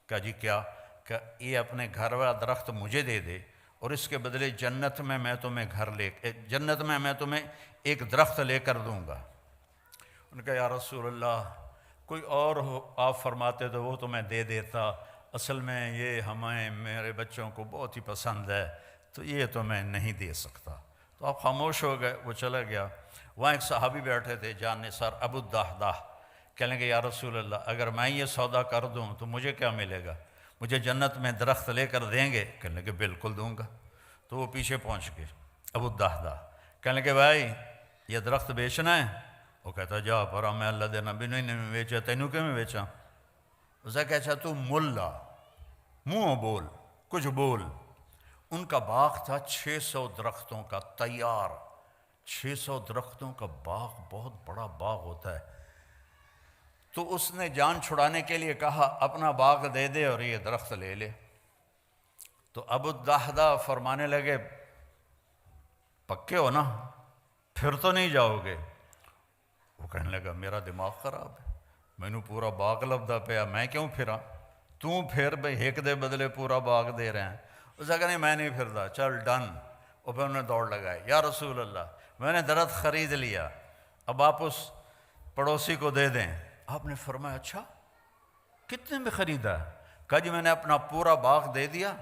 کہا جی کیا؟ کہ یہ اپنے گھر والا درخت مجھے دے دے اور اس کے بدلے جنت میں میں تمہیں ایک درخت لے کر دوں گا۔ انہوں نے کہا یا رسول اللہ کوئی اور ہو آپ فرماتے تو وہ تو میں دے دیتا، اصل میں یہ میرے بچوں کو بہت ہی پسند ہے تو یہ تو میں نہیں دے سکتا۔ تو آپ خاموش ہو گئے، وہ چلا گیا۔ وہاں ایک صحابی بیٹھے تھے جان نثار ابو الدحداح، کہنے لگے یا رسول اللہ اگر میں یہ سودا کر دوں تو مجھے کیا ملے گا؟ مجھے جنت میں درخت لے کر دیں گے؟ کہنے لگے بالکل دوں گا۔ تو وہ پیچھے پہنچ گئے ابو الدحداح، کہنے لگے بھائی یہ درخت بیچنا ہے؟ وہ کہتا جا پر میں اللہ دے نبی نے بیچا، تینوں کیوں میں بیچا؟ اسے کہ اچھا تو ملا منہ بول کچھ بول۔ ان کا باغ تھا 600 درختوں کا تیار، 600 درختوں کا باغ بہت بڑا باغ ہوتا ہے۔ تو اس نے جان چھڑانے کے لیے کہا اپنا باغ دے دے اور یہ درخت لے لے۔ تو ابو الدحداح فرمانے لگے پکے ہو نا، پھر تو نہیں جاؤ گے؟ وہ کہنے لگا میرا دماغ خراب ہے، میں نے پورا باغ لبدا پیا، میں کیوں پھرا؟ تو پھر بھئی ایک دے بدلے پورا باغ دے رہے ہیں. اس نے کہا نہیں میں نہیں پھرتا، چل ڈن. اور پھر انہوں نے دوڑ لگائی، یا رسول اللہ میں نے درخت خرید لیا، اب آپ اس پڑوسی کو دے دیں. آپ نے فرمایا اچھا کتنے میں خریدا؟ کہا جی میں نے اپنا پورا باغ دے دیا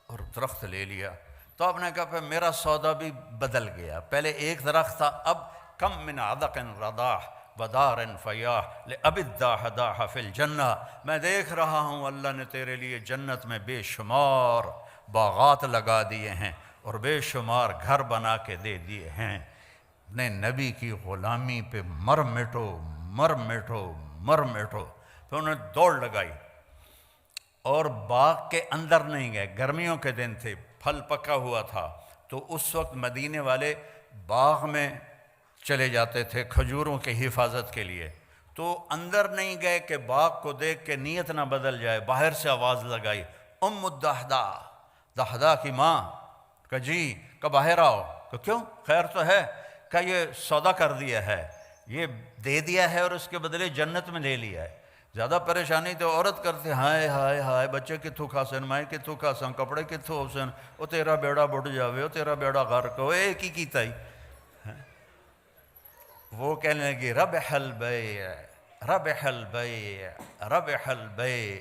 اور درخت لے لیا. تو آپ نے کہا پھر میرا سودا بھی بدل گیا، پہلے ایک درخت تھا، اب کم من عدق رضاح ودار فیاح لأب الداح داح فی الجنہ. میں دیکھ رہا ہوں اللہ نے تیرے لیے جنت میں بے شمار باغات لگا دیے ہیں اور بے شمار گھر بنا کے دے دیے ہیں. اپنے نبی کی غلامی پہ مر مٹو مر مٹو مر مٹو. پھر انہوں نے دوڑ لگائی اور باغ کے اندر نہیں گئے. گرمیوں کے دن تھے، پھل پکا ہوا تھا، تو اس وقت مدینے والے باغ میں چلے جاتے تھے کھجوروں کی حفاظت کے لیے. تو اندر نہیں گئے کہ باغ کو دیکھ کے نیت نہ بدل جائے. باہر سے آواز لگائی ام الدحدہ، دحدہ کی ماں. کہ جی کہ باہر آؤ. کہ کیوں خیر تو ہے؟ کہ یہ سودا کر دیا ہے، یہ دے دیا ہے اور اس کے بدلے جنت میں لے لیا ہے. زیادہ پریشانی تو عورت کرتے ہائے ہائے ہائے بچے کتوں کھاسن، مائیں کتوں کھاسن، کپڑے کتوں ہوسن، وہ تیرا بیڑا بڑھ جاوے، وہ تیرا بیڑا غرق ہو، ایک ہی کیتا ہی. وہ کہنے لگی ربح البیع ربح البیع ربح البیع.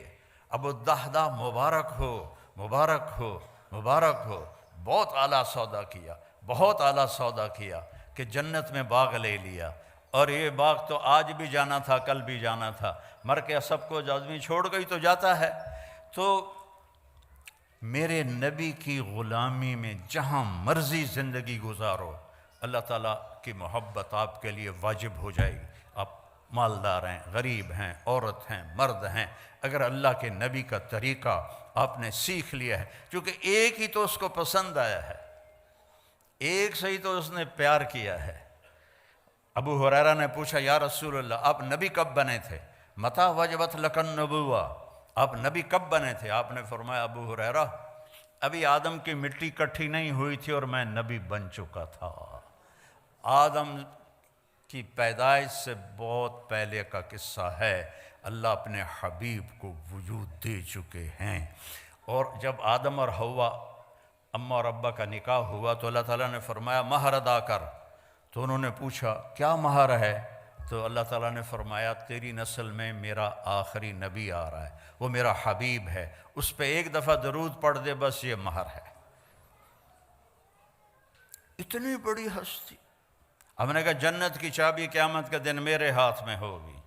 ابو الدحدہ مبارک ہو مبارک ہو مبارک ہو. بہت اعلیٰ سودا کیا، بہت اعلیٰ سودا کیا کہ جنت میں باغ لے لیا. اور یہ باغ تو آج بھی جانا تھا، کل بھی جانا تھا، مر کے سب کو آدمی چھوڑ گئی تو جاتا ہے. تو میرے نبی کی غلامی میں جہاں مرضی زندگی گزارو، اللہ تعالیٰ کی محبت آپ کے لیے واجب ہو جائے گی. آپ مالدار ہیں، غریب ہیں، عورت ہیں، مرد ہیں، اگر اللہ کے نبی کا طریقہ آپ نے سیکھ لیا ہے، کیونکہ ایک ہی تو اس کو پسند آیا ہے، ایک سے ہی تو اس نے پیار کیا ہے. ابو ہریرہ نے پوچھا یا رسول اللہ آپ نبی کب بنے تھے؟ متی وجبت لک النبوہ، آپ نبی کب بنے تھے؟ آپ نے فرمایا ابو ہریرہ ابھی آدم کی مٹی کٹھی نہیں ہوئی تھی اور میں نبی بن چکا تھا. آدم کی پیدائش سے بہت پہلے کا قصہ ہے. اللہ اپنے حبیب کو وجود دے چکے ہیں. اور جب آدم اور حوا اماں اور ابا کا نکاح ہوا تو اللہ تعالیٰ نے فرمایا مہر ادا کر. تو انہوں نے پوچھا کیا مہر ہے؟ تو اللہ تعالیٰ نے فرمایا تیری نسل میں میرا آخری نبی آ رہا ہے، وہ میرا حبیب ہے، اس پہ ایک دفعہ درود پڑھ دے بس یہ مہر ہے. اتنی بڑی ہستی. ہم نے کہا جنت کی چابی قیامت کے دن میرے ہاتھ میں ہوگی،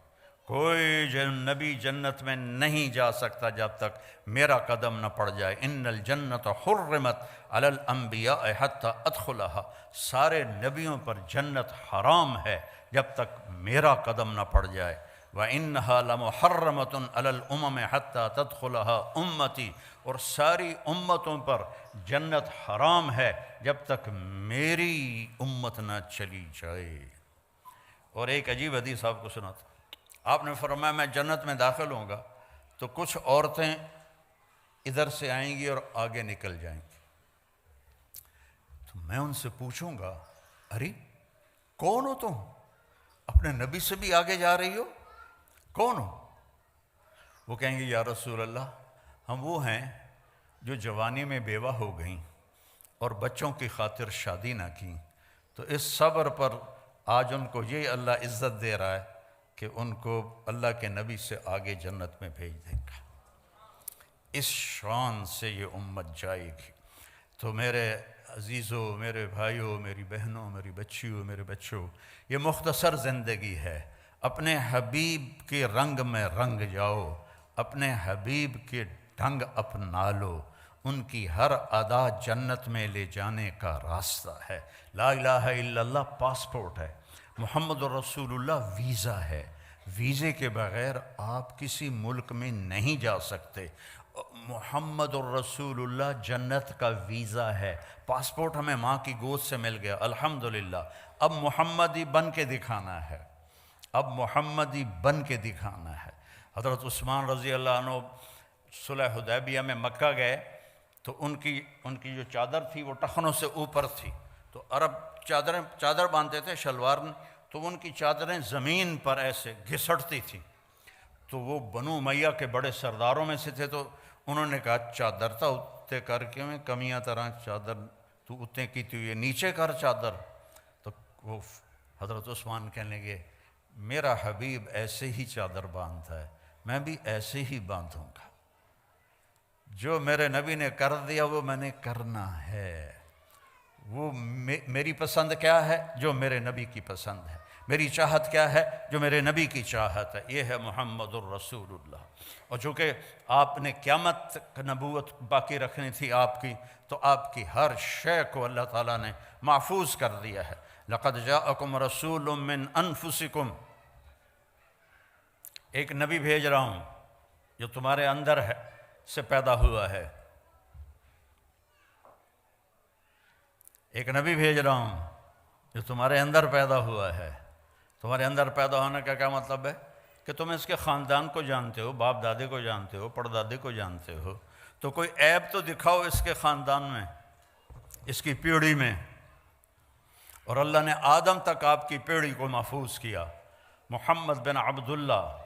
کوئی نبی جنت میں نہیں جا سکتا جب تک میرا قدم نہ پڑ جائے. ان الجنت حرمت علی الانبیاء حتی ادخلها، سارے نبیوں پر جنت حرام ہے جب تک میرا قدم نہ پڑ جائے. وَإِنَّهَا لَمُحَرَّمَةٌ عَلَى الْأُمَمِ حَتَّى تَدْخُلَهَا أُمَّتِي، اور ساری امتوں پر جنت حرام ہے جب تک میری امت نہ چلی جائے. اور ایک عجیب حدیث آپ کو سناتا. آپ نے فرمایا میں جنت میں داخل ہوں گا تو کچھ عورتیں ادھر سے آئیں گی اور آگے نکل جائیں گی. تو میں ان سے پوچھوں گا ارے کون ہو تم؟ اپنے نبی سے بھی آگے جا رہی ہو، کون ہو؟ وہ کہیں گے یا رسول اللہ ہم وہ ہیں جو جوانی میں بیوہ ہو گئیں اور بچوں کی خاطر شادی نہ کی، تو اس صبر پر آج ان کو یہ اللہ عزت دے رہا ہے کہ ان کو اللہ کے نبی سے آگے جنت میں بھیج دیں گا. اس شان سے یہ امت جائے گی. تو میرے عزیزوں، میرے بھائیوں، میری بہنوں، میری بچیوں، میرے بچوں، یہ مختصر زندگی ہے. اپنے حبیب کے رنگ میں رنگ جاؤ، اپنے حبیب کے ڈھنگ اپنا لو. ان کی ہر ادا جنت میں لے جانے کا راستہ ہے. لا الہ الا اللہ پاسپورٹ ہے، محمد رسول اللہ ویزا ہے. ویزے کے بغیر آپ کسی ملک میں نہیں جا سکتے. محمد الرسول اللہ جنت کا ویزا ہے. پاسپورٹ ہمیں ماں کی گود سے مل گیا الحمدللہ. اب محمدی بن کے دکھانا ہے، اب محمدی بن کے دکھانا ہے. حضرت عثمان رضی اللہ عنہ صلح حدیبیہ میں مکہ گئے تو ان کی جو چادر تھی وہ ٹخنوں سے اوپر تھی. تو عرب چادر باندھتے تھے شلوار، تو ان کی چادریں زمین پر ایسے گھسٹتی تھیں. تو وہ بنو امیہ کے بڑے سرداروں میں سے تھے، تو انہوں نے کہا چادر تا اتنے کر کے میں کمیاں طرح چادر تو اتنے کی تو یہ نیچے کر چادر۔ تو وہ حضرت عثمان کہنے لگے میرا حبیب ایسے ہی چادر باندھتا ہے، میں بھی ایسے ہی باندھوں گا، جو میرے نبی نے کر دیا وہ میں نے کرنا ہے۔ وہ میری پسند کیا ہے؟ جو میرے نبی کی پسند ہے۔ میری چاہت کیا ہے؟ جو میرے نبی کی چاہت ہے۔ یہ ہے محمد الرسول اللہ۔ اور چونکہ آپ نے قیامت تک نبوت باقی رکھنی تھی آپ کی، تو آپ کی ہر شے کو اللہ تعالیٰ نے محفوظ کر دیا ہے۔ لقد جاءکم رسول من انفسکم، ایک نبی بھیج رہا ہوں جو تمہارے اندر ہے سے پیدا ہوا ہے۔ ایک نبی بھیج رہا ہوں جو تمہارے اندر پیدا ہوا ہے۔ تمہارے اندر پیدا ہونے کا کیا مطلب ہے؟ کہ تم اس کے خاندان کو جانتے ہو، باپ دادے کو جانتے ہو، پردادے کو جانتے ہو، تو کوئی عیب تو دکھاؤ اس کے خاندان میں، اس کی پیڑھی میں۔ اور اللہ نے آدم تک آپ کی پیڑھی کو محفوظ کیا۔ محمد بن عبداللہ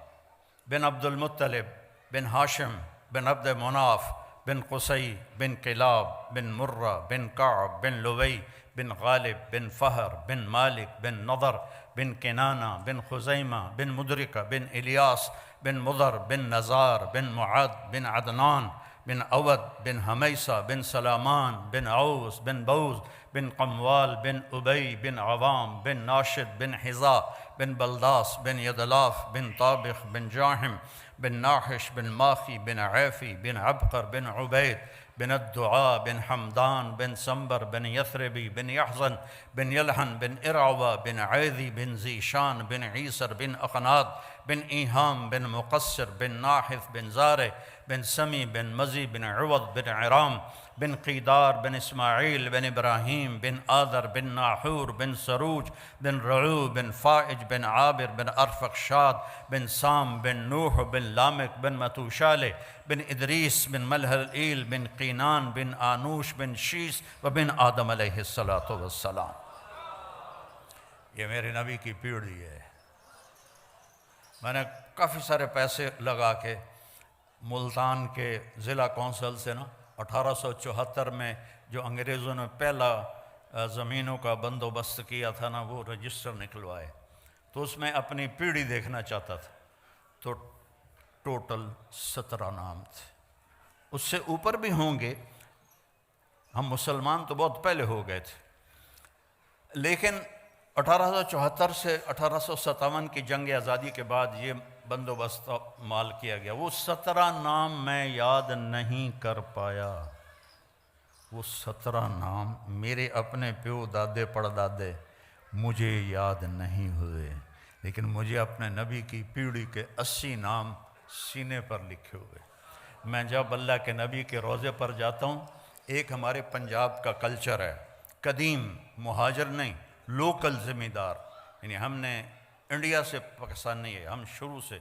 بن عبد المطلب بن ہاشم بن عبد مناف بن قصی بن کلاب بن مرہ بن کعب بن لوی بن غالب بن فہر بن مالک بن نضر بن کنانہ بن خزیمہ بن مدرکہ بن الیاس بن مضر بن نزار بن معد بن عدنان بن عود بن حمیسہ بن سلامان بن عوس بن بوز بن قموال بن ابی بن عوام بن ناشد بن حذا بن بلداس بن یدلاف بن طابخ بن جاحم بن ناحش بن ماخی بن عیفی بن عبقر بن عبید بن الدعاء بن حمدان بن سنبر بن یثربی بن یحزن بن یلحن بن ارعوہ بن عیذی بن زیشان بن عیسر بن اقناد بن ایہام بن مقصر بن ناحث بن زارع بن سمی بن مزی بن عوض بن عرام بن قیدار بن اسماعیل بن ابراہیم بن آذر بن ناحور بن سروج بن رعو بن فائج بن عابر بن ارفقشاد بن سام بن نوح بن لامک بن متوشالہ بن ادریس بن ملحلئیل بن قینان بن آنوش بن شیس و بن آدم علیہ السلام۔ یہ میرے نبی کی پیڑھی ہے۔ میں نے کافی سارے پیسے لگا کے ملتان کے ضلع کونسل سے 1874 میں جو انگریزوں نے پہلا زمینوں کا بندوبست کیا تھا وہ رجسٹر نکلوائے، تو اس میں اپنی پیڑھی دیکھنا چاہتا تھا، تو ٹوٹل 17 نام تھے۔ اس سے اوپر بھی ہوں گے، ہم مسلمان تو بہت پہلے ہو گئے تھے، لیکن 1874 سے 1857 کی جنگ آزادی کے بعد یہ بندوبست مال کیا گیا۔ وہ 17 نام میں یاد نہیں کر پایا، وہ 17 نام میرے اپنے پیو دادے پڑدادے مجھے یاد نہیں ہوئے، لیکن مجھے اپنے نبی کی پیڑھی کے 80 نام سینے پر لکھے ہوئے۔ میں جب اللہ کے نبی کے روضے پر جاتا ہوں، ایک ہمارے پنجاب کا کلچر ہے، قدیم مہاجر نہیں، لوکل ذمہ دار، یعنی ہم نے انڈیا سے پاکستان نہیں ہے، ہم شروع سے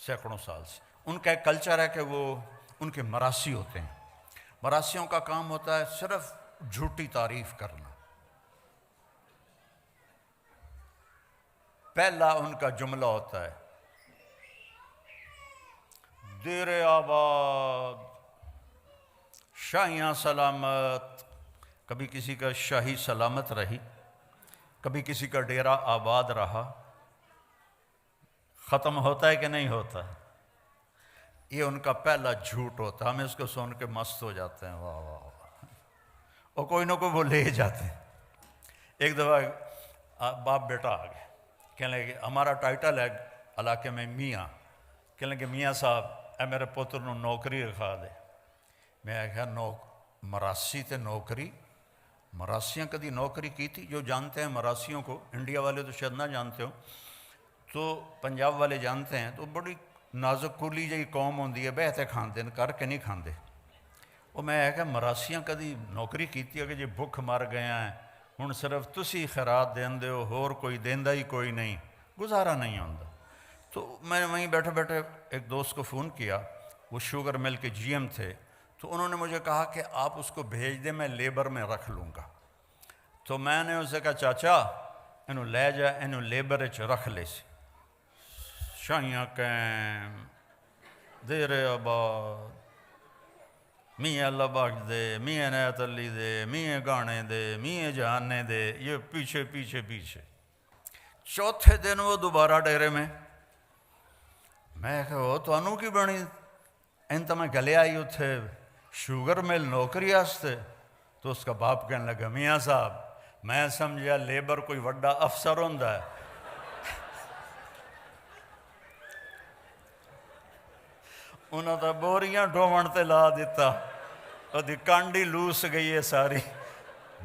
سینکڑوں سال سے، ان کا ایک کلچر ہے کہ وہ ان کے مراسی ہوتے ہیں۔ مراسیوں کا کام ہوتا ہے صرف جھوٹی تعریف کرنا۔ پہلا ان کا جملہ ہوتا ہے دیر آباد شاہیاں سلامت، کبھی کسی کا شاہی سلامت رہی، کبھی کسی کا ڈیرا آباد رہا۔ ختم ہوتا ہے کہ نہیں ہوتا؟ یہ ان کا پہلا جھوٹ ہوتا ہے، ہم اس کو سن کے مست ہو جاتے ہیں، واہ واہ واہ، اور کوئی نہ کوئی وہ لے جاتے ہیں۔ ایک دفعہ باپ بیٹا آ گئے، کہنے لگے ہمارا ٹائٹل ہے علاقے میں میاں، کہنے لگے میاں صاحب اے میرے پتر نو نوکری رکھا دے۔ میں کہا مراسی تے نوکری، مراسیاں کدی نوکری کی تھی؟ جو جانتے ہیں مراسیوں کو، انڈیا والے تو شاید نہ جانتے ہو، تو پنجاب والے جانتے ہیں، تو بڑی نازک کولی جی قوم ہوندی ہے، بہتے کھاندے کر کے نہیں کھاندے۔ وہ میں کہ مراسیاں کدی نوکری کیتی ہے کہ جی بھوک مر گیا ہیں، ہن صرف تسی خیرات دیندے ہو، ہور کوئی دیندا ہی کوئی نہیں، گزارا نہیں ہوندا۔ تو میں نے وہیں بیٹھے بیٹھے ایک دوست کو فون کیا، وہ شوگر مل کے جی ایم تھے، تو انہوں نے مجھے کہا کہ آپ اس کو بھیج دیں، میں لیبر میں رکھ لوں گا۔ تو میں نے اسے کہا چاچا انہوں لے جا، انہوں لیبر وچ رکھ لے سی۔ شائیاں قائم دیر آباد میاں اللہ بخش دے، میاں عنایت علی دے، میاں گانے دے، میاں جہانے دے، یہ پیچھے پیچھے پیچھے۔ چوتھے دن وہ دوبارہ ڈیرے میں کہ وہ تو انو کی بنی انت میں گلے آئی اتھے شوگر مل نوکری آستے۔ تو اس کا باپ کہنے لگا میاں صاحب میں سمجھیا لیبر کوئی وڈا افسر ہوندا ہے۔ انہوں نے بوریاں ڈومن تے لا دیتا، وہ کانڈی لوس گئی ہے ساری۔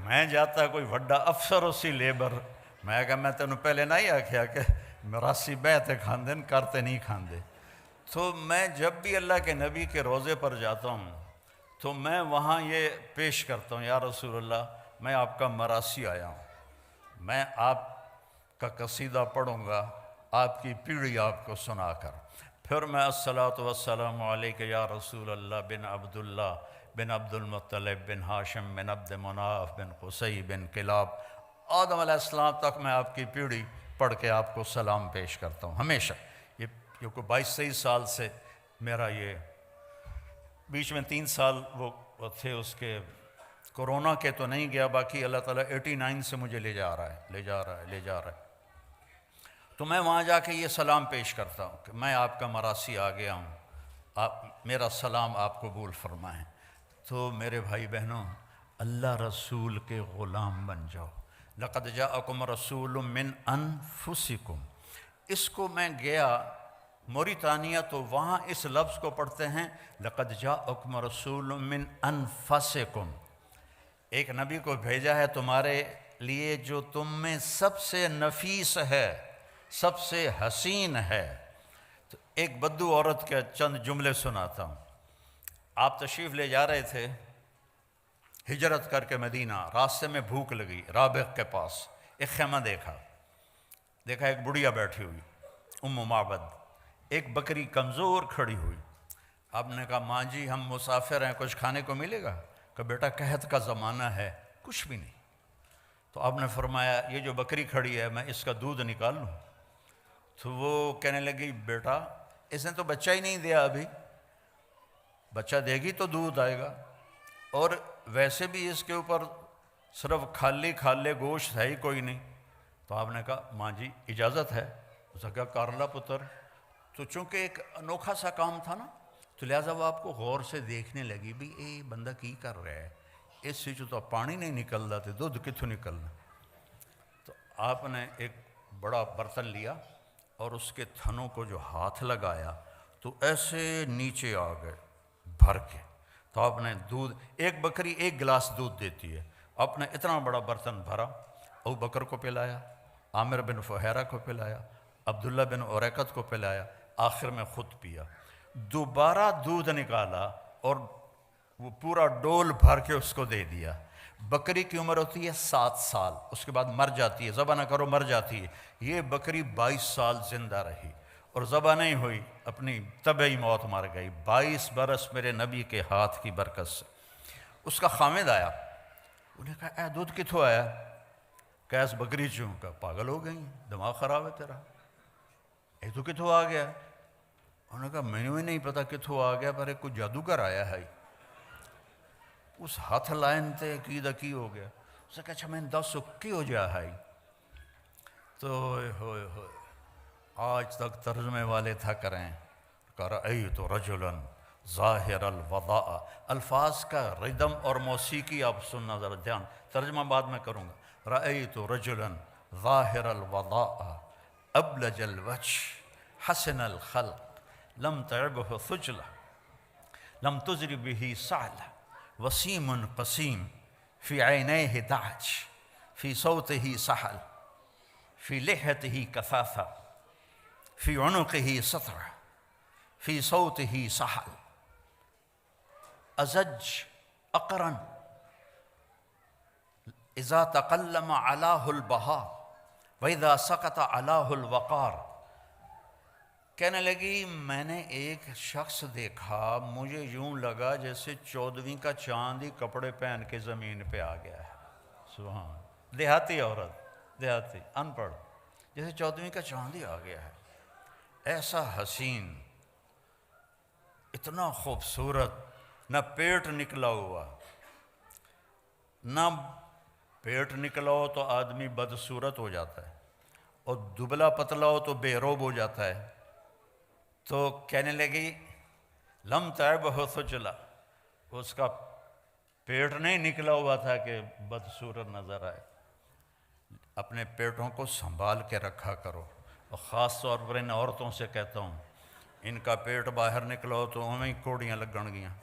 میں جاتا کوئی وڈا افسر اسی لیبر، میں کہا میں تینوں پہلے نہیں آکھیا کہ مراسی بیعتے کھاندے کرتے نہیں کھاندے۔ تو میں جب بھی اللہ کے نبی کے روزے پر جاتا ہوں تو میں وہاں یہ پیش کرتا ہوں، یا رسول اللہ میں آپ کا مراسی آیا ہوں، میں آپ کا قصیدہ پڑھوں گا آپ کی پیڑھی آپ کو سنا کر، پھر میں الصلاۃ والسلام علیک یا رسول اللہ بن عبداللہ بن عبد المطلب بن ہاشم بن عبد مناف بن قصی بن کلاب آدم علیہ السلام تک میں آپ کی پیڑھی پڑھ کے آپ کو سلام پیش کرتا ہوں ہمیشہ۔ یہ کیونکہ 22-23 سال سے میرا یہ بیچ میں 3 سال وہ تھے اس کے کورونا کے تو نہیں گیا، باقی اللہ تعالیٰ 89 سے مجھے لے جا رہا ہے۔ تو میں وہاں جا کے یہ سلام پیش کرتا ہوں کہ میں آپ کا مراسی آ گیا ہوں، آپ میرا سلام آپ قبول فرمائیں۔ تو میرے بھائی بہنوں اللہ رسول کے غلام بن جاؤ۔ لقد جاءکم رسول من انفسکم، اس کو میں گیا موریتانیہ تو وہاں اس لفظ کو پڑھتے ہیں لقد جاءکم رسول من انفسکم، ایک نبی کو بھیجا ہے تمہارے لیے جو تم میں سب سے نفیس ہے، سب سے حسین ہے۔ تو ایک بدو عورت کے چند جملے سناتا ہوں۔ آپ تشریف لے جا رہے تھے ہجرت کر کے مدینہ، راستے میں بھوک لگی، رابغ کے پاس ایک خیمہ دیکھا ایک بڑھیا بیٹھی ہوئی ام معبد، ایک بکری کمزور کھڑی ہوئی۔ آپ نے کہا ماں جی ہم مسافر ہیں، کچھ کھانے کو ملے گا؟ کہ بیٹا قحط کا زمانہ ہے، کچھ بھی نہیں۔ تو آپ نے فرمایا یہ جو بکری کھڑی ہے میں اس کا دودھ نکال لوں؟ تو وہ کہنے لگی بیٹا اس نے تو بچہ ہی نہیں دیا، ابھی بچہ دے گی تو دودھ آئے گا، اور ویسے بھی اس کے اوپر صرف کھالے گوشت ہے ہی کوئی نہیں۔ تو آپ نے کہا ماں جی اجازت ہے؟ اس نے کہا کارلا پتر۔ تو چونکہ ایک انوکھا سا کام تھا نا، تو لہٰذا وہ آپ کو غور سے دیکھنے لگی بھی اے بندہ کی کر رہا ہے، اس سے جو تو پانی نہیں نکلتا تھے دودھ کتوں نکلنا۔ تو آپ نے ایک بڑا برتن لیا اور اس کے تھنوں کو جو ہاتھ لگایا تو ایسے نیچے آ گئے بھر کے۔ تو آپ نے دودھ، ایک بکری 1 گلاس دودھ دیتی ہے، آپ نے اتنا بڑا برتن بھرا، ابو بکر کو پلایا، عامر بن فہیرہ کو پلایا، عبداللہ بن عریقت کو پلایا، آخر میں خود پیا۔ دوبارہ دودھ نکالا اور وہ پورا ڈول بھر کے اس کو دے دیا۔ بکری کی عمر ہوتی ہے 7 سال، اس کے بعد مر جاتی ہے، ذبح نہ کرو مر جاتی ہے۔ یہ بکری 22 سال زندہ رہی اور ذبح نہیں ہوئی، اپنی طبعی موت مر گئی۔ 22 برس میرے نبی کے ہاتھ کی برکت سے۔ اس کا خامد آیا، انہیں کہا اے دودھ کتوں آیا؟ کیس بکری چوں؟ کا پاگل ہو گئی، دماغ خراب ہے تیرا، اے تو کتوں آ گیا؟ انہوں نے کہا میں نے نہیں پتا کتوں آ گیا، پر ایک کوئی جادوگر آیا ہے۔ اس ہاتھ لائن تے کی ہو گیا۔ اس نے کہا اچھا میں نے 10 کی ہو جا ہے۔ تو ہوئے آج تک ترجمے والے تھا کریں رأیت رجلا ظاہر الوضاء، الفاظ کا ردم اور موسیقی آپ سننا ذرا دھیان، ترجمہ بعد میں کروں گا۔ رأیت رجلا ظاہر الوضاء ابلج الوجه حسن الخلق لم تعبه ثجلة لم تزر به سعلة وسيم قسيم في عينيه دعج في صوته سحل في لحيته كثافة في عنقه سطرة في صوته سحل أزج أقرن إذا تقلم علاه البهاء وإذا سقط علاه الوقار۔ کہنے لگی میں نے ایک شخص دیکھا، مجھے یوں لگا جیسے 14ویں کا چاند ہی کپڑے پہن کے زمین پہ آ گیا ہے۔ سبحان، دیہاتی عورت، دیہاتی ان پڑھ، جیسے 14ویں کا چاند ہی آ گیا ہے، ایسا حسین، اتنا خوبصورت، نہ پیٹ نکلا ہوا، نہ پیٹ نکلا ہو تو آدمی بدصورت ہو جاتا ہے، اور دبلا پتلا ہو تو بے روب ہو جاتا ہے۔ تو کہنے لگی لم تعبہ سجلا، اس کا پیٹ نہیں نکلا ہوا تھا کہ بدصورت نظر آئے۔ اپنے پیٹوں کو سنبھال کے رکھا کرو، اور خاص طور پر ان عورتوں سے کہتا ہوں، ان کا پیٹ باہر نکلا ہو تو ہمیں کوڑیاں لگن گیاں۔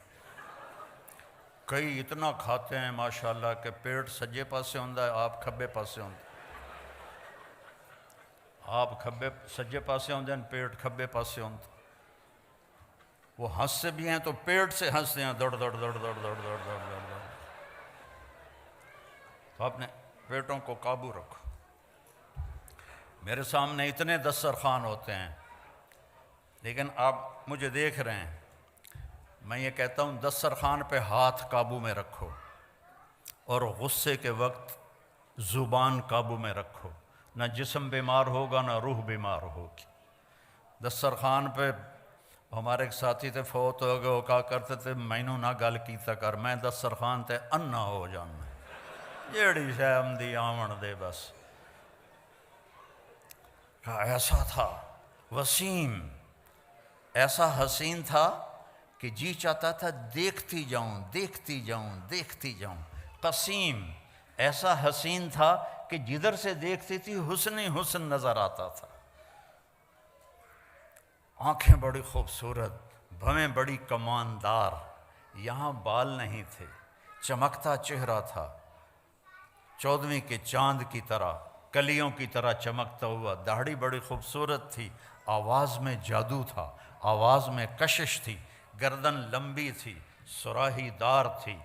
کئی اتنا کھاتے ہیں ماشاءاللہ کہ پیٹ سجے پاسے ہوندا ہے، آپ کھبے پاسے ہوندے، آپ سجے پاسے ہوندے ہیں، پیٹ کھبے پاسے ہوندے۔ وہ ہنستے بھی ہیں تو پیٹ سے ہنستے ہیں، دوڑ دوڑ دوڑ دوڑ دوڑ دوڑ دوڑ دوڑ دوڑ۔ تو اپنے پیٹوں کو قابو رکھو۔ میرے سامنے اتنے دسترخوان ہوتے ہیں، لیکن آپ مجھے دیکھ رہے ہیں، میں یہ کہتا ہوں دسترخوان پہ ہاتھ قابو میں رکھو، اور غصے کے وقت زبان قابو میں رکھو، نہ جسم بیمار ہوگا نہ روح بیمار ہوگی۔ دسترخوان پہ ہمارے ایک ساتھی تھے، فوت ہو گئے، وہ کہا کرتے تھے مینوں نہ گل کیتا کر، میں دسترخوان تے انا ہو جانا، جیڑی شے آمدی آمن دے بس۔ کہا ایسا تھا وسیم، ایسا حسین تھا کہ جی چاہتا تھا دیکھتی جاؤں دیکھتی جاؤں دیکھتی جاؤں۔ قسیم، ایسا حسین تھا کہ جدھر سے دیکھتی تھی حسن ہی حسن نظر آتا تھا۔ آنکھیں بڑی خوبصورت، بھویں بڑی کماندار، یہاں بال نہیں تھے، چمکتا چہرہ تھا، 14ویں کے چاند کی طرح، کلیوں کی طرح چمکتا ہوا، داڑھی بڑی خوبصورت تھی، آواز میں جادو تھا، آواز میں کشش تھی، گردن لمبی تھی، سراہی دار تھی،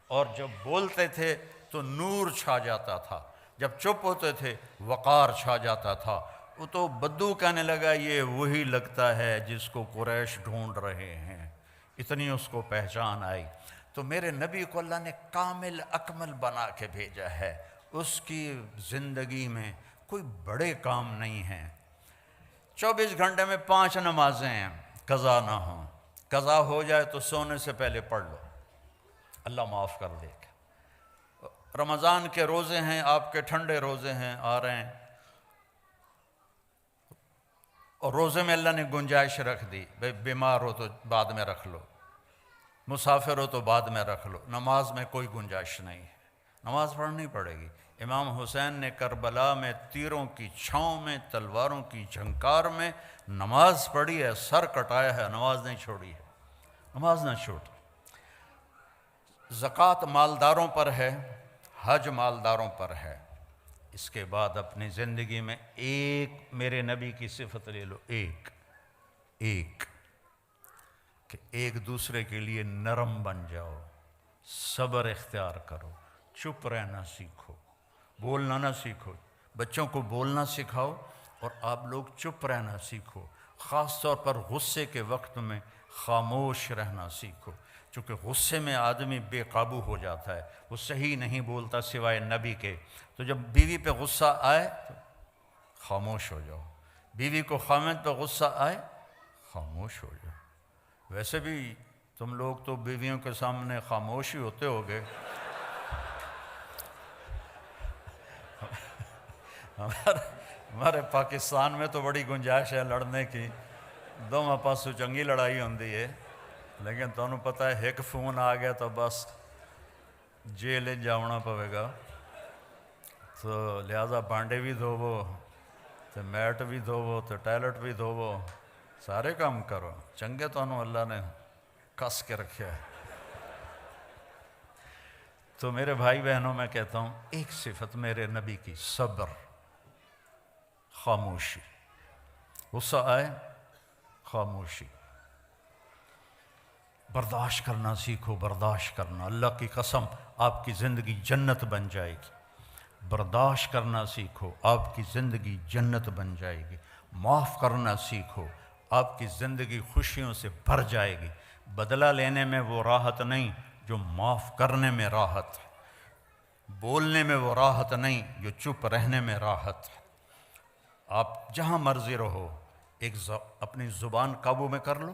اور جب بولتے تھے تو نور چھا جاتا تھا، جب چپ ہوتے تھے وقار چھا جاتا تھا۔ وہ تو بدو کہنے لگا یہ وہی لگتا ہے جس کو قریش ڈھونڈ رہے ہیں، اتنی اس کو پہچان آئی۔ تو میرے نبی کو اللہ نے کامل اکمل بنا کے بھیجا ہے، اس کی زندگی میں کوئی بڑے کام نہیں ہیں۔ 24 گھنٹے میں 5 نمازیں ہیں، قضا نہ ہوں، قضا ہو جائے تو سونے سے پہلے پڑھ لو، اللہ معاف کر دے گا۔ رمضان کے روزے ہیں، آپ کے ٹھنڈے روزے ہیں آ رہے ہیں، اور روزے میں اللہ نے گنجائش رکھ دی، بیمار ہو تو بعد میں رکھ لو، مسافر ہو تو بعد میں رکھ لو، نماز میں کوئی گنجائش نہیں ہے، نماز پڑھنی پڑے گی۔ امام حسین نے کربلا میں تیروں کی چھاؤں میں، تلواروں کی جھنکار میں نماز پڑھی ہے، سر کٹایا ہے، نماز نہیں چھوڑی ہے، نماز نہ چھوڑ۔ زکوٰۃ مالداروں پر ہے، حج مالداروں پر ہے۔ اس کے بعد اپنی زندگی میں ایک میرے نبی کی صفت لے لو، ایک کہ ایک دوسرے کے لیے نرم بن جاؤ، صبر اختیار کرو، چپ رہنا سیکھو، بولنا نہ سیکھو، بچوں کو بولنا سکھاؤ، اور آپ لوگ چپ رہنا سیکھو، خاص طور پر غصے کے وقت میں خاموش رہنا سیکھو، چونکہ غصے میں آدمی بے قابو ہو جاتا ہے، وہ صحیح نہیں بولتا سوائے نبی کے۔ تو جب بیوی پہ غصہ آئے تو خاموش ہو جاؤ، بیوی کو خامد پہ غصہ آئے خاموش ہو جاؤ۔ ویسے بھی تم لوگ تو بیویوں کے سامنے خاموش ہی ہوتے ہوگے، ہمارے پاکستان میں تو بڑی گنجائش ہے لڑنے کی، دونوں پاسوں چنگی لڑائی ہوندی ہے، لیکن تمہیں پتہ ہے ایک فون آ گیا تو بس جیل جانا پوے گا۔ تو لہذا بانڈے بھی دھوو، تو میٹ بھی دھوو، تو ٹائلٹ بھی دھوو، سارے کام کرو، چنگے تمہیں اللہ نے کس کے رکھا ہے۔ تو میرے بھائی بہنوں میں کہتا ہوں ایک صفت میرے نبی کی، صبر، خاموشی، غصہ آئے خاموشی، برداشت کرنا سیکھو، برداشت کرنا، اللہ کی قسم آپ کی زندگی جنت بن جائے گی۔ برداشت کرنا سیکھو، آپ کی زندگی جنت بن جائے گی۔ معاف کرنا سیکھو، آپ کی زندگی خوشیوں سے بھر جائے گی۔ بدلہ لینے میں وہ راحت نہیں جو معاف کرنے میں راحت ہے، بولنے میں وہ راحت نہیں جو چپ رہنے میں راحت ہے۔ آپ جہاں مرضی رہو، اپنی زبان قابو میں کر لو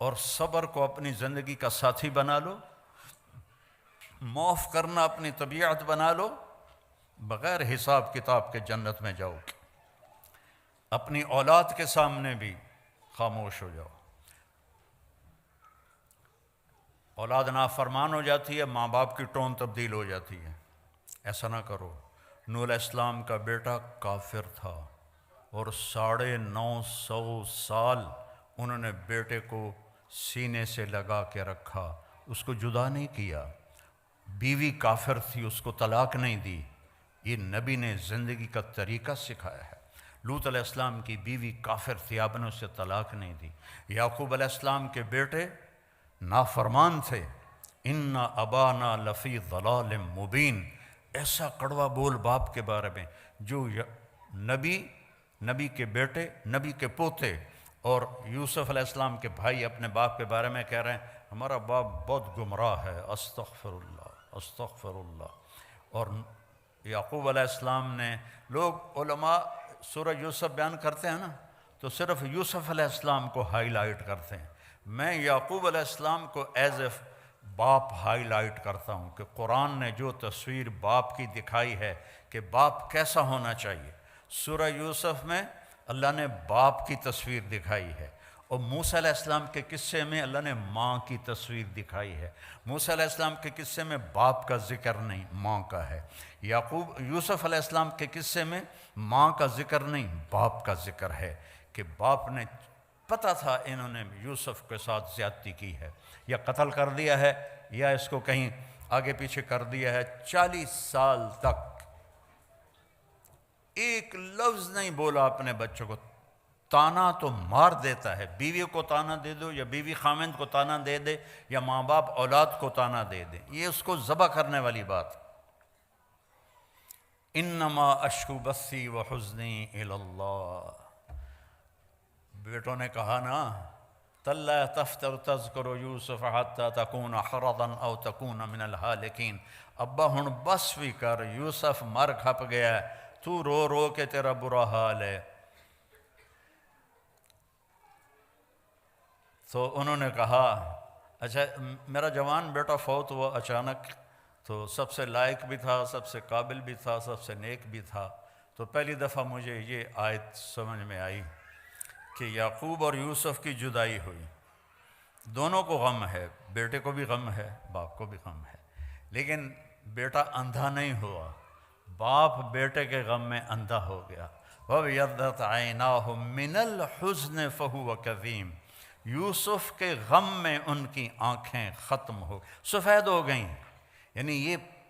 اور صبر کو اپنی زندگی کا ساتھی بنا لو، معاف کرنا اپنی طبیعت بنا لو، بغیر حساب کتاب کے جنت میں جاؤ گے۔ اپنی اولاد کے سامنے بھی خاموش ہو جاؤ۔ اولاد نافرمان ہو جاتی ہے، ماں باپ کی ٹون تبدیل ہو جاتی ہے، ایسا نہ کرو۔ نوح علیہ السلام کا بیٹا کافر تھا اور 950 سال انہوں نے بیٹے کو سینے سے لگا کے رکھا، اس کو جدا نہیں کیا۔ بیوی کافر تھی، اس کو طلاق نہیں دی۔ یہ نبی نے زندگی کا طریقہ سکھایا ہے۔ لوط علیہ السلام کی بیوی کافر تھی، آپ نے اسے طلاق نہیں دی۔ یعقوب علیہ السلام کے بیٹے نافرمان تھے، ان ابانا لفی ضلال مبین، ایسا کڑوا بول باپ کے بارے میں جو نبی کے بیٹے، نبی کے پوتے اور یوسف علیہ السلام کے بھائی اپنے باپ کے بارے میں کہہ رہے ہیں ہمارا باپ بہت گمراہ ہے، استغفر اللہ استغفر اللہ۔ اور یعقوب علیہ السلام نے، لوگ علماء سورہ یوسف بیان کرتے ہیں نا تو صرف یوسف علیہ السلام کو ہائی لائٹ کرتے ہیں، میں یعقوب علیہ السلام کو ایز اے باپ ہائی لائٹ کرتا ہوں کہ قرآن نے جو تصویر باپ کی دکھائی ہے کہ باپ کیسا ہونا چاہیے، سورہ یوسف میں اللہ نے باپ کی تصویر دکھائی ہے، اور موسیٰ علیہ السلام کے قصے میں اللہ نے ماں کی تصویر دکھائی ہے۔ موسیٰ علیہ السلام کے قصے میں باپ کا ذکر نہیں، ماں کا ہے۔ یوسف علیہ السلام کے قصے میں ماں کا ذکر نہیں، باپ کا ذکر ہے کہ باپ نے پتہ تھا انہوں نے یوسف کے ساتھ زیادتی کی ہے، یا قتل کر دیا ہے یا اس کو کہیں آگے پیچھے کر دیا ہے۔ 40 سال تک ایک لفظ نہیں بولا اپنے بچوں کو۔ تانا تو مار دیتا ہے، بیوی کو تانا دے دو یا بیوی خامند کو تانا دے دے یا ماں باپ اولاد کو تانا دے دے، یہ اس کو ذبح کرنے والی بات۔ انما اشکو بثی وحزنی الی اللہ، بیٹوں نے کہا نا تاللہ تفتر تذکر یوسف حتی تکون حرضا او تکون من الہالکین، ابا ہن بس بھی کر، یوسف مر کھپ گیا ہے، تو رو رو کے تیرا برا حال ہے۔ تو انہوں نے کہا اچھا میرا جوان بیٹا فوت ہوا اچانک، تو سب سے لائق بھی تھا، سب سے قابل بھی تھا، سب سے نیک بھی تھا، تو پہلی دفعہ مجھے یہ آیت سمجھ میں آئی کہ یعقوب اور یوسف کی جدائی ہوئی، دونوں کو غم ہے، بیٹے کو بھی غم ہے، باپ کو بھی غم ہے، لیکن بیٹا اندھا نہیں ہوا، باپ بیٹے کے غم میں اندھا ہو گیا۔ وَابْيَضَّتْ عَيْنَاهُ مِنَ الْحُزْنِ فَهُوَ كَظِيمٌ، یوسف کے غم میں ان کی آنکھیں ختم ہو سفید ہو گئیں، یعنی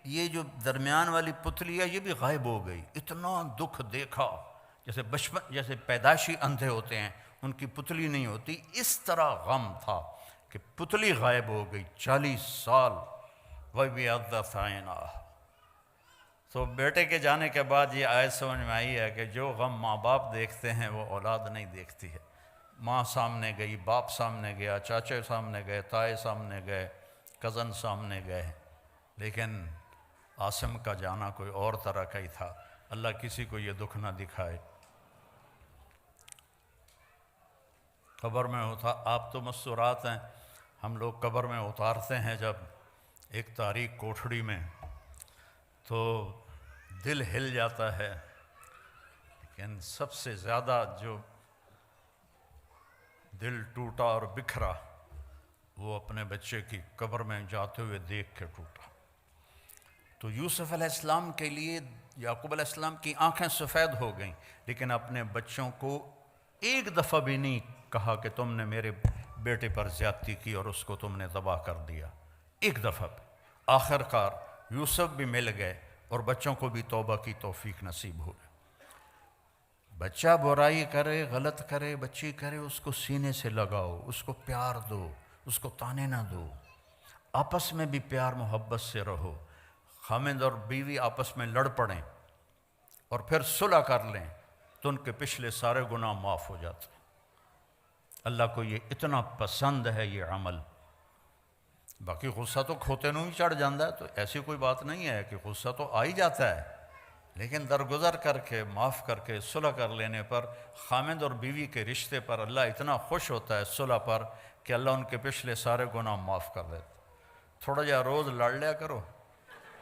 یہ جو درمیان والی پتلی ہے یہ بھی غائب ہو گئی، اتنا دکھ دیکھا، جیسے پیدائشی اندھے ہوتے ہیں ان کی پتلی نہیں ہوتی، اس طرح غم تھا کہ پتلی غائب ہو گئی 40 سال۔ وَابْيَضَّتْ عَيْنَاهُ، تو بیٹے کے جانے کے بعد یہ آیت سمجھ میں آئی ہے کہ جو غم ماں باپ دیکھتے ہیں وہ اولاد نہیں دیکھتی ہے۔ ماں سامنے گئی، باپ سامنے گیا، چاچے سامنے گئے، تائے سامنے گئے، کزن سامنے گئے، لیکن عاصم کا جانا کوئی اور طرح کا ہی تھا۔ اللہ کسی کو یہ دکھ نہ دکھائے۔ قبر میں ہوتا، آپ تو مستورات ہیں، ہم لوگ قبر میں اتارتے ہیں جب ایک تاریک کوٹھڑی میں تو دل ہل جاتا ہے، لیکن سب سے زیادہ جو دل ٹوٹا اور بکھرا وہ اپنے بچے کی قبر میں جاتے ہوئے دیکھ کے ٹوٹا۔ تو یوسف علیہ السلام کے لیے یعقوب علیہ السلام کی آنکھیں سفید ہو گئیں، لیکن اپنے بچوں کو ایک دفعہ بھی نہیں کہا کہ تم نے میرے بیٹے پر زیادتی کی اور اس کو تم نے تباہ کر دیا، ایک دفعہ بھی۔ آخر کار یوسف بھی مل گئے اور بچوں کو بھی توبہ کی توفیق نصیب ہو گئی۔ بچہ برائی کرے، غلط کرے، بچی کرے، اس کو سینے سے لگاؤ، اس کو پیار دو، اس کو تانے نہ دو، آپس میں بھی پیار محبت سے رہو۔ خامند اور بیوی آپس میں لڑ پڑیں اور پھر صلح کر لیں تو ان کے پچھلے سارے گناہ معاف ہو جاتے ہیں۔ اللہ کو یہ اتنا پسند ہے یہ عمل۔ باقی غصہ تو کھوتے نوں ہی چڑھ جاتا ہے، تو ایسی کوئی بات نہیں ہے کہ غصہ تو آ ہی جاتا ہے، لیکن درگزر کر کے، معاف کر کے، صلح کر لینے پر خامد اور بیوی کے رشتے پر اللہ اتنا خوش ہوتا ہے صلح پر کہ اللہ ان کے پچھلے سارے گناہ معاف کر دیتا۔ تھوڑا جا روز لڑ لیا کرو،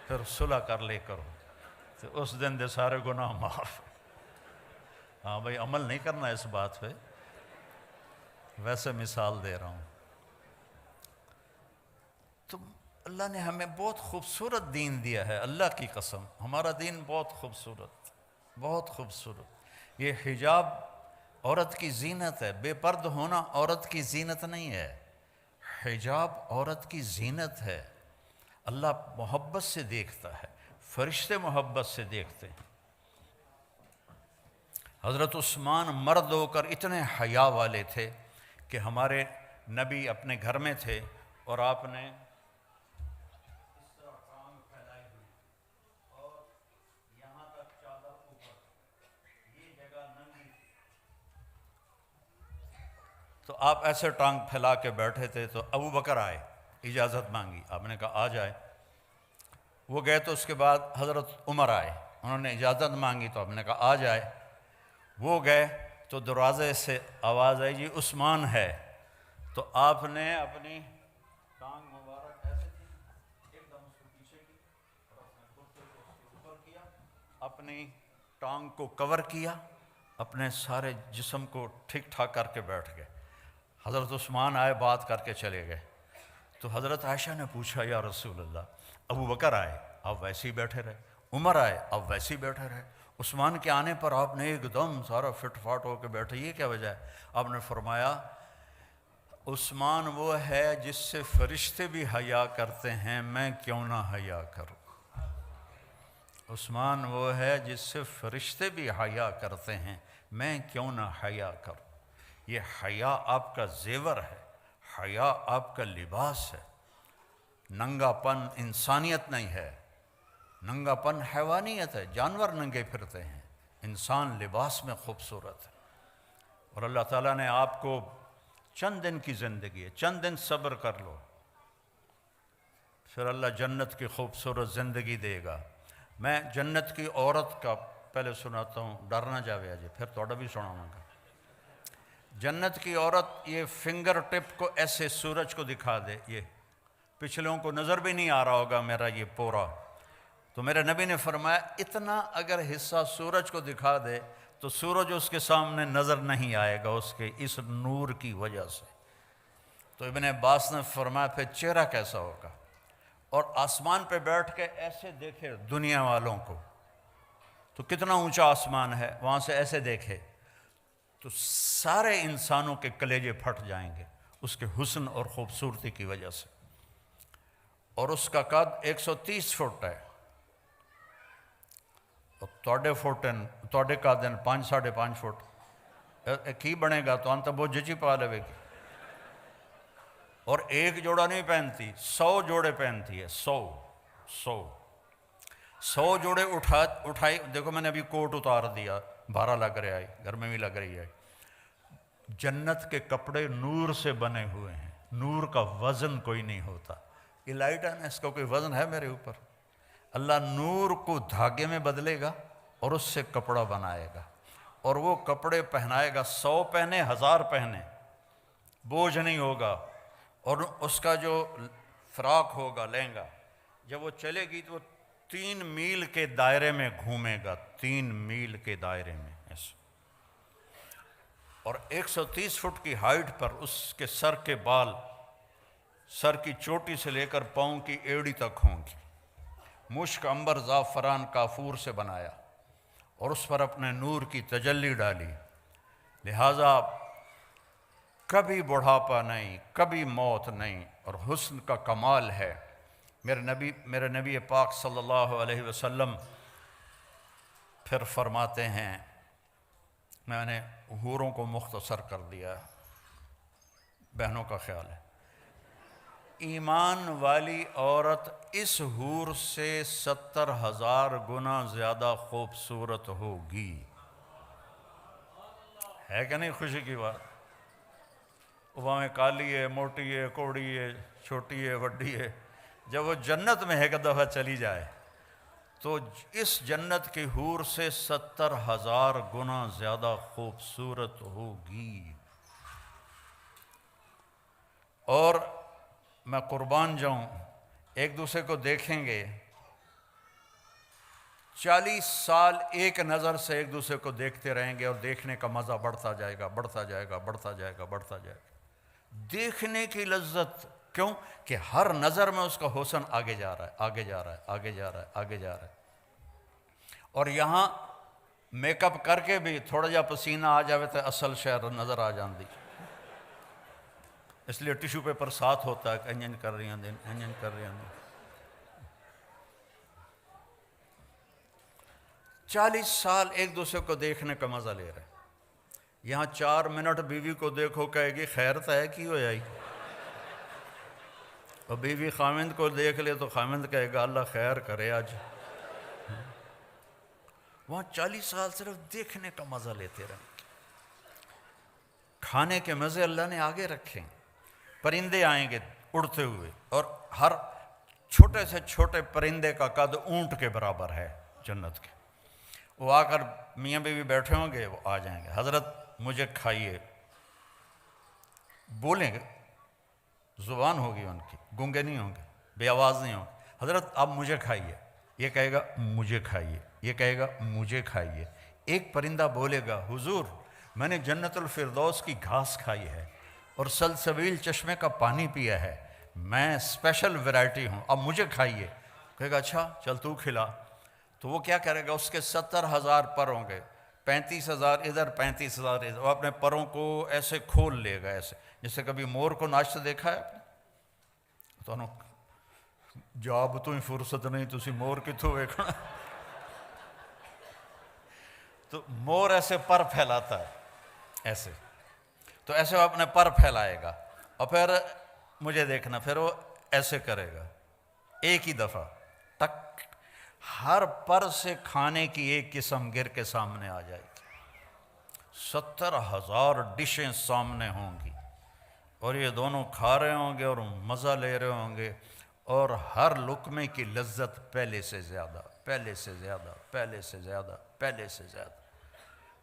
پھر صلح کر لے کرو، تو اس دن دے سارے گناہ معاف۔ ہاں بھائی، عمل نہیں کرنا اس بات پہ، ویسے مثال دے رہا ہوں۔ تو اللہ نے ہمیں بہت خوبصورت دین دیا ہے، اللہ کی قسم ہمارا دین بہت خوبصورت، بہت خوبصورت۔ یہ حجاب عورت کی زینت ہے، بے پرد ہونا عورت کی زینت نہیں ہے، حجاب عورت کی زینت ہے۔ اللہ محبت سے دیکھتا ہے، فرشتے محبت سے دیکھتے ہیں۔ حضرت عثمان مرد ہو کر اتنے حیا والے تھے کہ ہمارے نبی اپنے گھر میں تھے اور آپ نے اس طرح ٹانگ پھیلائی ہوئی اور یہاں تک چادر اوپر، یہ جگہ ننگی تھی، تو آپ ایسے ٹانگ پھیلا کے بیٹھے تھے۔ تو ابو بکر آئے، اجازت مانگی، آپ نے کہا آ جائے۔ وہ گئے تو اس کے بعد حضرت عمر آئے، انہوں نے اجازت مانگی تو آپ نے کہا آ جائے۔ وہ گئے تو دروازے سے آواز آئی جی عثمان ہے، تو آپ نے اپنی ٹانگ مبارک ایسے کی، ایک دم اس کو پیچھے کی اور اپنے کرتے کو اس کے اوپر کیا، اپنی ٹانگ کو کور کیا، اپنے سارے جسم کو ٹھیک ٹھاک کر کے بیٹھ گئے۔ حضرت عثمان آئے، بات کر کے چلے گئے۔ تو حضرت عائشہ نے پوچھا یا رسول اللہ، ابو بکر آئے آپ ویسے ہی بیٹھے رہے، عمر آئے آپ ویسے ہی بیٹھے رہے، عثمان کے آنے پر آپ نے ایک دم سارا فٹ فاٹ ہو کے بیٹھے، یہ کیا وجہ ہے؟ آپ نے فرمایا عثمان وہ ہے جس سے فرشتے بھی حیا کرتے ہیں، میں کیوں نہ حیا کروں؟ عثمان وہ ہے جس سے فرشتے بھی حیا کرتے ہیں، میں کیوں نہ حیا کروں؟ یہ حیا آپ کا زیور ہے، حیا آپ کا لباس ہے۔ ننگا پن انسانیت نہیں ہے، ننگا پن حیوانیت ہے، جانور ننگے پھرتے ہیں، انسان لباس میں خوبصورت ہے۔ اور اللہ تعالیٰ نے آپ کو چند دن کی زندگی ہے، چند دن صبر کر لو، پھر اللہ جنت کی خوبصورت زندگی دے گا۔ میں جنت کی عورت کا پہلے سناتا ہوں، ڈر نہ جاوے جی، پھر توڑا بھی سناؤں گا۔ جنت کی عورت یہ فنگر ٹپ کو ایسے سورج کو دکھا دے، یہ پچھلوں کو نظر بھی نہیں آ رہا ہوگا میرا یہ پورا، تو میرے نبی نے فرمایا اتنا اگر حصہ سورج کو دکھا دے تو سورج اس کے سامنے نظر نہیں آئے گا اس کے اس نور کی وجہ سے۔ تو ابن عباس نے فرمایا پھر چہرہ کیسا ہوگا؟ اور آسمان پہ بیٹھ کے ایسے دیکھے دنیا والوں کو، تو کتنا اونچا آسمان ہے، وہاں سے ایسے دیکھے تو سارے انسانوں کے کلیجے پھٹ جائیں گے اس کے حسن اور خوبصورتی کی وجہ سے۔ اور اس کا قد 130 فٹ ہے، توڑے کا دن 5.5 فٹ کی بنے گا تو انت بہت جچی پا لے گی۔ اور ایک جوڑا نہیں پہنتی، 100 جوڑے پہنتی ہے، 100 جوڑے اٹھائی۔ دیکھو میں نے ابھی کوٹ اتار دیا، بھارا لگ رہا ہے، گھر میں بھی لگ رہی ہے۔ جنت کے کپڑے نور سے بنے ہوئے ہیں، نور کا وزن کوئی نہیں ہوتا۔ یہ لائٹ ہے نا، اس کا کوئی وزن ہے میرے اوپر؟ اللہ نور کو دھاگے میں بدلے گا اور اس سے کپڑا بنائے گا، اور وہ کپڑے پہنائے گا، 100 پہنے 1000 پہنے، بوجھ نہیں ہوگا۔ اور اس کا جو فراق ہوگا لہنگا، جب وہ چلے گی تو 3 میل کے دائرے میں گھومے گا، 3 میل کے دائرے میں ایسے۔ اور 130 فٹ کی ہائٹ پر اس کے سر کے بال، سر کی چوٹی سے لے کر پاؤں کی ایڑی تک ہوں گی، مشک عنبر زعفران کافور سے بنایا، اور اس پر اپنے نور کی تجلی ڈالی، لہٰذا کبھی بڑھاپا نہیں، کبھی موت نہیں، اور حسن کا کمال ہے۔ میرے نبی پاک صلی اللہ علیہ وسلم پھر فرماتے ہیں، میں نے حوروں کو مختصر کر دیا، بہنوں کا خیال ہے، ایمان والی عورت اس حور سے 70,000 گنا زیادہ خوبصورت ہوگی۔ ہے کہ نہیں خوشی کی بات؟ وہاں میں کالی ہے، موٹی ہے، کوڑی ہے، چھوٹی ہے، وڈی ہے، جب وہ جنت میں ایک دفعہ چلی جائے تو اس جنت کی حور سے 70,000 گنا زیادہ خوبصورت ہوگی. اور میں قربان جاؤں، ایک دوسرے کو دیکھیں گے 40 سال ایک نظر سے ایک دوسرے کو دیکھتے رہیں گے، اور دیکھنے کا مزہ بڑھتا جائے گا، بڑھتا جائے گا، بڑھتا جائے گا، بڑھتا جائے گا. دیکھنے کی لذت، کیوں کہ ہر نظر میں اس کا حسن آگے جا رہا ہے، آگے جا رہا ہے، آگے جا رہا ہے، آگے جا رہا ہے. اور یہاں میک اپ کر کے بھی تھوڑا جا پسینہ آ جاوے تو اصل شہر نظر آ جاندی. اس لیے ٹیشو پیپر ساتھ ہوتا ہے کہ انجن کر رہی ہیں، انجن کر رہی ہیں. 40 سال ایک دوسرے کو دیکھنے کا مزہ لے رہے ہیں. یہاں 4 منٹ بیوی کو دیکھو کہے گی خیر تو ہے کی ہو جائی، اور بیوی خامند کو دیکھ لے تو خامند کہے گا اللہ خیر کرے آج. وہاں 40 سال صرف دیکھنے کا مزہ لیتے رہیں. کھانے کے مزے اللہ نے آگے رکھے ہیں. پرندے آئیں گے اڑتے ہوئے، اور ہر چھوٹے سے چھوٹے پرندے کا قد اونٹ کے برابر ہے جنت کے. وہ آ کر میاں بیوی بیٹھے ہوں گے، وہ آ جائیں گے، حضرت مجھے کھائیے. بولیں گے، زبان ہوگی ان کی، گونگے نہیں ہوں گے، بے آواز نہیں ہوں گے. حضرت آپ مجھے کھائیے. یہ کہے گا مجھے کھائیے، یہ کہے گا مجھے کھائیے. ایک پرندہ بولے گا حضور میں نے جنت الفردوس کی گھاس کھائی ہے اور سلسبیل چشمے کا پانی پیا ہے، میں اسپیشل ویرائٹی ہوں، اب مجھے کھائیے. کہے گا اچھا چل تو کھلا. تو وہ کیا کرے گا، اس کے 70,000 پر ہوں گے، 35,000 ادھر، 35,000 ادھر. وہ اپنے پروں کو ایسے کھول لے گا، ایسے جیسے کبھی مور کو ناچتے دیکھا ہے آپ نے؟ تو جاب تو ہی فرصت نہیں تسی مور کتوں ویکھنا. تو مور ایسے پر پھیلاتا ہے ایسے، تو ایسے وہ اپنے پر پھیلائے گا، اور پھر مجھے دیکھنا، پھر وہ ایسے کرے گا ایک ہی دفعہ ٹک. ہر پر سے کھانے کی ایک قسم گر کے سامنے آ جائے گی. 70,000 ڈشیں سامنے ہوں گی، اور یہ دونوں کھا رہے ہوں گے اور مزہ لے رہے ہوں گے، اور ہر لقمے کی لذت پہلے سے زیادہ، پہلے سے زیادہ، پہلے سے زیادہ، پہلے سے زیادہ.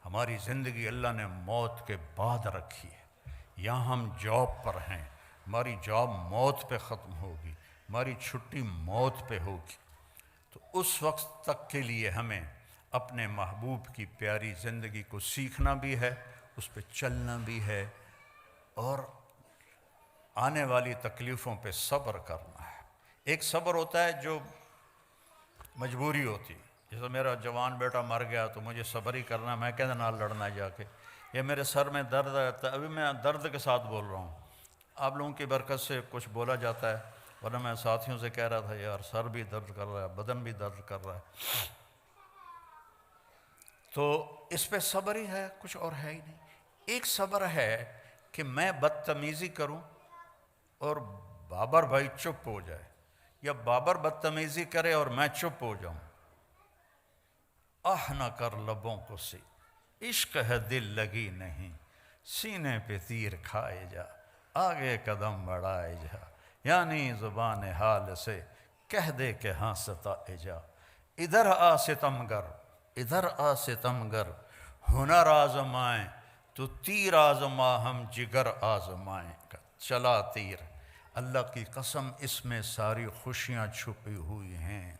ہماری زندگی اللہ نے موت کے بعد رکھی ہے. یہاں ہم جاب پر ہیں، ہماری جاب موت پہ ختم ہوگی، ہماری چھٹی موت پہ ہوگی. تو اس وقت تک کے لیے ہمیں اپنے محبوب کی پیاری زندگی کو سیکھنا بھی ہے، اس پہ چلنا بھی ہے، اور آنے والی تکلیفوں پہ صبر کرنا ہے. ایک صبر ہوتا ہے جو مجبوری ہوتی، جیسے میرا جوان بیٹا مر گیا تو مجھے صبر ہی کرنا، میں کہنے نال لڑنا جا کے، یا میرے سر میں درد رہتا ہے، ابھی میں درد کے ساتھ بول رہا ہوں، آپ لوگوں کی برکت سے کچھ بولا جاتا ہے، ورنہ میں ساتھیوں سے کہہ رہا تھا یار سر بھی درد کر رہا ہے، بدن بھی درد کر رہا ہے. تو اس پہ صبر ہی ہے، کچھ اور ہے ہی نہیں. ایک صبر ہے کہ میں بدتمیزی کروں اور بابر بھائی چپ ہو جائے، یا بابر بدتمیزی کرے اور میں چپ ہو جاؤں. نہ کر لبوں کو سی، عشق ہے دل لگی نہیں، سینے پہ تیر کھائے جا، آگے قدم بڑھائے جا، یعنی زبان حال سے کہہ دے کہ ہاں ستائے جا. ادھر آ ستمگر، ادھر آ ستمگر، ہنر آزمائیں تو تیر آزما، ہم جگر آزمائیں. چلا تیر. اللہ کی قسم اس میں ساری خوشیاں چھپی ہوئی ہیں.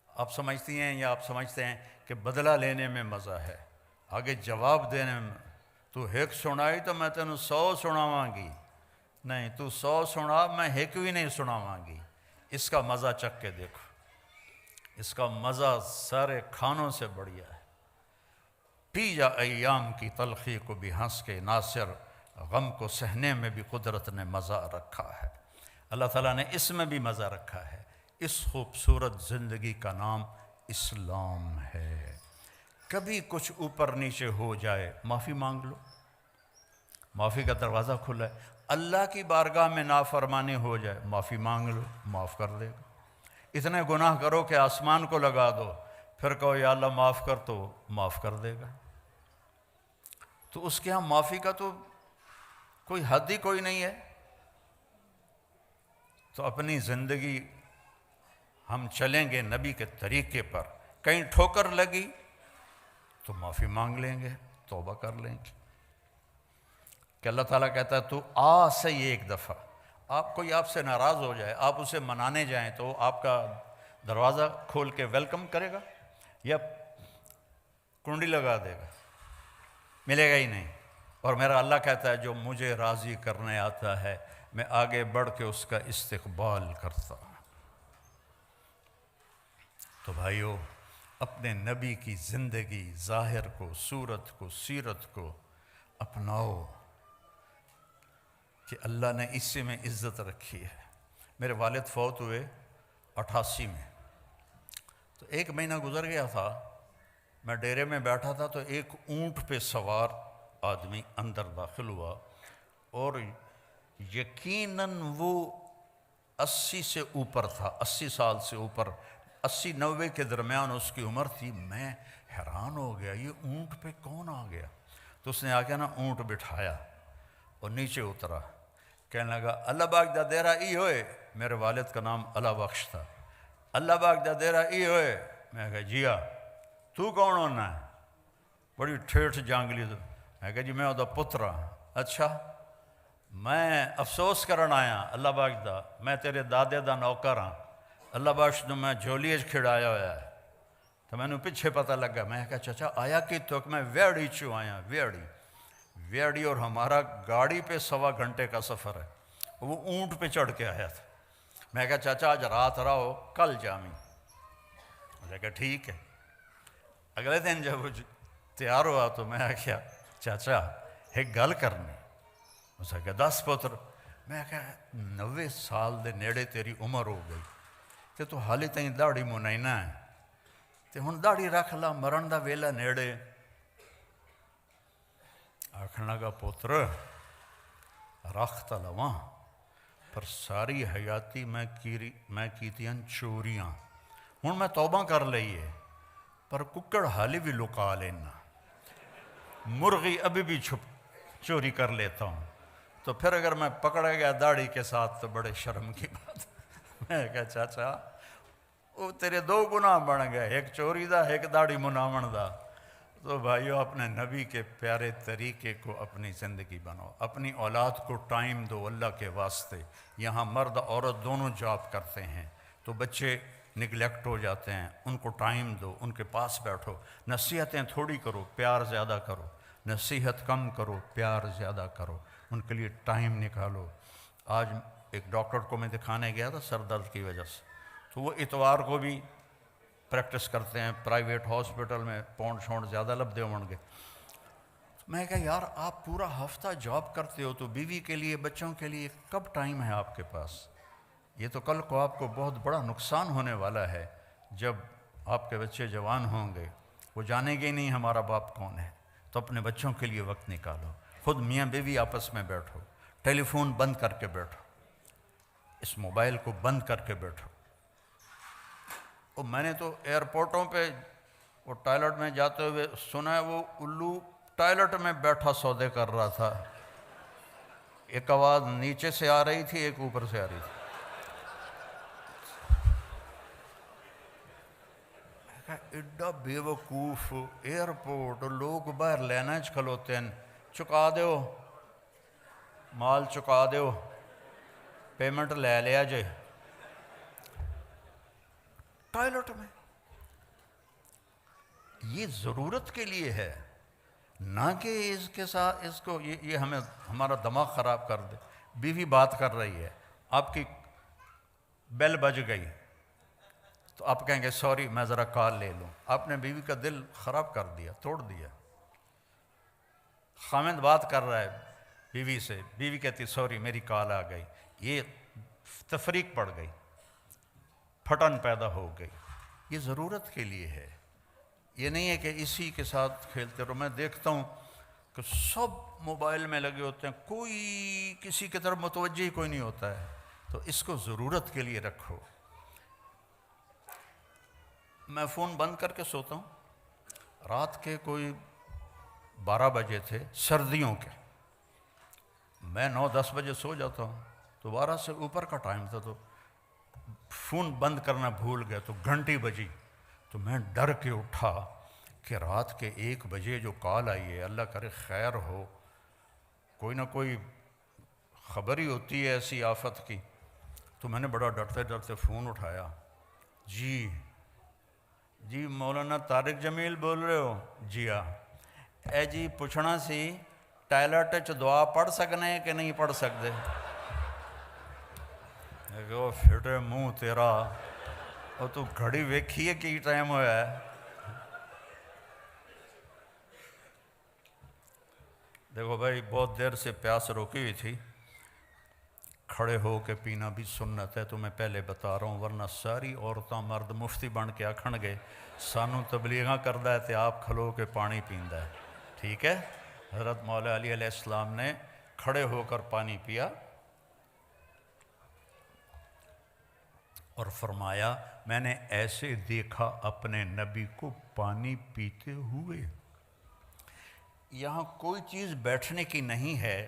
آپ سمجھتی ہیں یا آپ سمجھتے ہیں کہ بدلہ لینے میں مزہ ہے، آگے جواب دینے میں. تو ایک سنائی تو میں تینوں 100 سناواں گی. نہیں، تو 100 سنا، میں ایک بھی نہیں سناواں گی. اس کا مزہ چکھ کے دیکھو، اس کا مزہ سارے کھانوں سے بڑھیا ہے. پی جا ایام کی تلخی کو بھی ہنس کے، ناصر غم کو سہنے میں بھی قدرت نے مزہ رکھا ہے. اللہ تعالیٰ نے اس میں بھی مزہ رکھا ہے. اس خوبصورت زندگی کا نام اسلام ہے. کبھی کچھ اوپر نیچے ہو جائے، معافی مانگ لو، معافی کا دروازہ کھلا ہے. اللہ کی بارگاہ میں نافرمانی ہو جائے، معافی مانگ لو، معاف کر دے گا. اتنے گناہ کرو کہ آسمان کو لگا دو، پھر کہو یا اللہ معاف کر، تو معاف کر دے گا. تو اس کے ہاں معافی کا تو کوئی حد ہی کوئی نہیں ہے. تو اپنی زندگی ہم چلیں گے نبی کے طریقے پر، کہیں ٹھوکر لگی تو معافی مانگ لیں گے، توبہ کر لیں گے کہ اللہ تعالیٰ کہتا ہے تو صحیح ایک دفعہ، کوئی آپ سے ناراض ہو جائے، آپ اسے منانے جائیں تو آپ کا دروازہ کھول کے ویلکم کرے گا یا کنڈی لگا دے گا؟ ملے گا ہی نہیں۔ اور میرا اللہ کہتا ہے جو مجھے راضی کرنے آتا ہے میں آگے بڑھ کے اس کا استقبال کرتا ہوں۔ تو بھائیو، اپنے نبی کی زندگی، ظاہر کو، صورت کو، سیرت کو اپناؤ کہ اللہ نے اسی میں عزت رکھی ہے۔ میرے والد فوت ہوئے 88 میں، تو 1 مہینہ گزر گیا تھا، میں ڈیرے میں بیٹھا تھا تو ایک اونٹ پہ سوار آدمی اندر داخل ہوا، اور یقیناً وہ 80 سے اوپر تھا، 80 سال سے اوپر، 80-90 کے درمیان اس کی عمر تھی۔ میں حیران ہو گیا، یہ اونٹ پہ کون آ گیا؟ تو اس نے آ کے اونٹ بٹھایا اور نیچے اترا، کہنے لگا اللہ باغ دا دیرا ای ہوئے، میرے والد کا نام اللہ بخش تھا، اللہ باغ دا دیرا ای ہوئے۔ میں کہا جیا تو کون ہونا ہے؟ بڑی ٹھیٹھ جانگلی تو میں کہا جی میں وہ پتر ہاں۔ اچھا، میں افسوس کرن آیا اللہ باغ دا، میں تیرے دادے دا نوکر ہاں، اللہ بخش نے میں جھولی کھڑایا ہوا ہے۔ تو میں نے پیچھے پتہ لگا، میں کہا چچا آیا کہ تو میں ویڑی چو آیا، ویڑی اور ہمارا گاڑی پہ 1.25 گھنٹے کا سفر ہے، وہ اونٹ پہ چڑھ کے آیا تھا۔ میں کہا چچا آج رات رہو کل جامی، میں کہا ٹھیک ہے۔ اگلے دن جب وہ تیار ہوا تو میں کہا چچا ایک گل کرنی، اس نے کہا 10 پتر۔ میں کہا 90 سال دے نیڑے تیری عمر ہو گئی کہ تو حالی تائیں داڑھی منائنا ہے، تے ہن داڑھی رکھ لا، مرن دا ویلا نیڑے۔ آکھن لگا پتر رکھ تا لواں پر ساری حیاتی میں کیتیاں چوریاں، ہن میں توبہ کر لئیے پر ککڑ حالی بھی لکا لینا، مرغی ابھی بھی چوری کر لیتا ہوں، تو پھر اگر میں پکڑا گیا داڑھی کے ساتھ تو بڑے شرم کی بات۔ میں کہا چاچا وہ تیرے 2 گناہ بن گئے، ایک چوری دا ایک داڑھی مناون دا۔ تو بھائیو اپنے نبی کے پیارے طریقے کو اپنی زندگی بناؤ، اپنی اولاد کو ٹائم دو اللہ کے واسطے۔ یہاں مرد عورت دونوں جاب کرتے ہیں تو بچے نگلیکٹ ہو جاتے ہیں، ان کو ٹائم دو، ان کے پاس بیٹھو، نصیحتیں تھوڑی کرو، پیار زیادہ کرو، نصیحت کم کرو، پیار زیادہ کرو، ان کے لیے ٹائم نکالو۔ آج ایک ڈاکٹر کو میں دکھانے گیا تھا سر درد کی وجہ سے، تو وہ اتوار کو بھی پریکٹس کرتے ہیں پرائیویٹ ہاسپٹل میں، پونڈ شونڈ زیادہ لب دے ہون گے۔ میں کہا یار آپ پورا ہفتہ جاب کرتے ہو تو بیوی کے لیے، بچوں کے لیے کب ٹائم ہے آپ کے پاس؟ یہ تو کل کو آپ کو بہت بڑا نقصان ہونے والا ہے۔ جب آپ کے بچے جوان ہوں گے وہ جانیں گے نہیں ہمارا باپ کون ہے، تو اپنے بچوں کے لیے وقت نکالو، خود میاں بیوی آپس میں بیٹھو، ٹیلی فون بند کر کے بیٹھو، اس موبائل کو بند کر کے بیٹھو۔ اور میں نے تو ایئرپورٹوں پہ وہ ٹائلٹ میں جاتے ہوئے سنا ہے وہ الو ٹائلٹ میں بیٹھا سودے کر رہا تھا، ایک آواز نیچے سے آ رہی تھی ایک اوپر سے آ رہی تھی۔ ایڈا بے وقوف ایئرپورٹ، لوگ باہر لینا کھلوتے ہیں، چکا دیو مال، چکا دیو پیمنٹ لے لیا جے ٹائلٹ میں۔ یہ ضرورت کے لیے ہے، نہ کہ اس کے ساتھ اس کو یہ ہمیں ہمارا دماغ خراب کر دے۔ بیوی بات کر رہی ہے، آپ کی بیل بج گئی تو آپ کہیں گے سوری میں ذرا کال لے لوں، آپ نے بیوی کا دل خراب کر دیا، توڑ دیا۔ خامد بات کر رہا ہے بیوی سے، بیوی کہتی سوری میری کال آ گئی، یہ تفریق پڑ گئی، پھٹن پیدا ہو گئی۔ یہ ضرورت کے لیے ہے، یہ نہیں ہے کہ اسی کے ساتھ کھیلتے رہو۔ میں دیکھتا ہوں کہ سب موبائل میں لگے ہوتے ہیں، کوئی کسی کی طرف متوجہ ہی کوئی نہیں ہوتا ہے، تو اس کو ضرورت کے لیے رکھو۔ میں فون بند کر کے سوتا ہوں، رات کے کوئی 12 بجے تھے سردیوں کے، میں 9-10 بجے سو جاتا ہوں، تو 12 سے اوپر کا ٹائم تھا تو فون بند کرنا بھول گیا تو گھنٹی بجی، تو میں ڈر کے اٹھا کہ رات کے 1 بجے جو کال آئی ہے، اللہ کرے خیر ہو، کوئی نہ کوئی خبر ہی ہوتی ہے ایسی آفت کی۔ تو میں نے بڑا ڈرتے ڈرتے فون اٹھایا، جی مولانا طارق جمیل بول رہے ہو؟ جی ہاں۔ اے جی پوچھنا سی ٹائلٹ چ دعا پڑھ سکنے کہ نہیں پڑھ سکتے؟ وہ پھٹے منہ تیرا، اور تو گھڑی ویکھی ہے کی ٹائم ہوا ہے؟ دیکھو بھائی، بہت دیر سے پیاس روکی ہوئی تھی، کھڑے ہو کے پینا بھی سنت ہے، تو میں پہلے بتا رہا ہوں، ورنہ ساری عورتاں مرد مفتی بن کے آکھن گے سانو تبلیغاں کردہ ہے تے آپ کھلو کے پانی پیندہ ہے۔ ٹھیک ہے؟ حضرت مولا علی علیہ السلام نے کھڑے ہو کر پانی پیا اور فرمایا میں نے ایسے دیکھا اپنے نبی کو پانی پیتے ہوئے۔ یہاں کوئی چیز بیٹھنے کی نہیں ہے،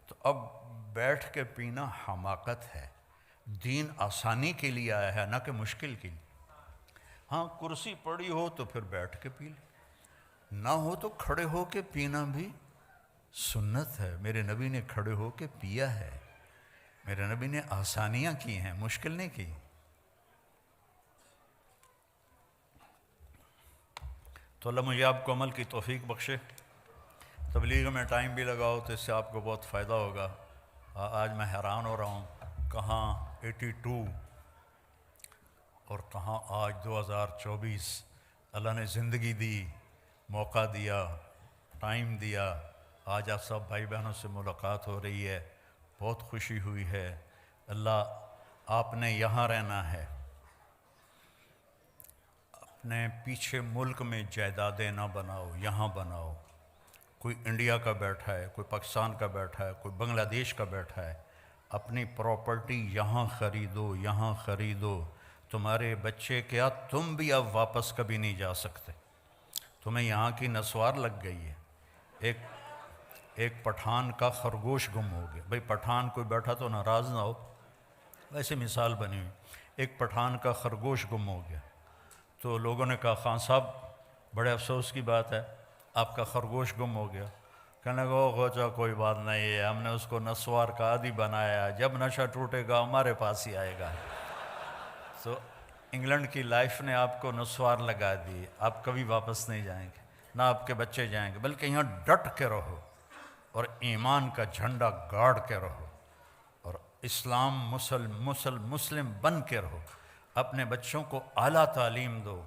تو اب بیٹھ کے پینا حماقت ہے۔ دین آسانی کے لیے آیا ہے، نہ کہ مشکل کے لیے۔ ہاں کرسی پڑی ہو تو پھر بیٹھ کے پی لے، نہ ہو تو کھڑے ہو کے پینا بھی سنت ہے۔ میرے نبی نے کھڑے ہو کے پیا ہے، میرے نبی نے آسانیاں کی ہیں، مشکل نہیں کی۔ تو اللہ مجھے آپ کو عمل کی توفیق بخشے، تبلیغ میں ٹائم بھی لگاؤ تو اس سے آپ کو بہت فائدہ ہوگا۔ آج میں حیران ہو رہا ہوں، کہاں 82 اور کہاں آج 2024۔ اللہ نے زندگی دی، موقع دیا، ٹائم دیا، آج آپ سب بھائی بہنوں سے ملاقات ہو رہی ہے، بہت خوشی ہوئی ہے۔ اللہ آپ نے یہاں رہنا ہے، اپنے پیچھے ملک میں جائیدادیں نہ بناؤ، یہاں بناؤ۔ کوئی انڈیا کا بیٹھا ہے، کوئی پاکستان کا بیٹھا ہے، کوئی بنگلہ دیش کا بیٹھا ہے، اپنی پراپرٹی یہاں خریدو، یہاں خریدو۔ تمہارے بچے کیا، تم بھی اب واپس کبھی نہیں جا سکتے، تمہیں یہاں کی نسوار لگ گئی ہے۔ ایک پٹھان کا خرگوش گم ہو گیا۔ بھئی پٹھان کوئی بیٹھا تو ناراض نہ ہو، ویسے مثال بنی ہوئی۔ ایک پٹھان کا خرگوش گم ہو گیا، تو لوگوں نے کہا خان صاحب بڑے افسوس کی بات ہے، آپ کا خرگوش گم ہو گیا۔ کہنے لگا غوچہ کوئی بات نہیں ہے، ہم نے اس کو نسوار کا عادی بنایا، جب نشہ ٹوٹے گا ہمارے پاس ہی آئے گا۔ تو انگلینڈ کی لائف نے آپ کو نسوار لگا دی، آپ کبھی واپس نہیں جائیں گے، نہ آپ کے بچے جائیں گے، بلکہ یہاں ڈٹ کے رہو اور ایمان کا جھنڈا گاڑ کے رہو، اور اسلام مسلم بن کے رہو۔ اپنے بچوں کو اعلیٰ تعلیم دو،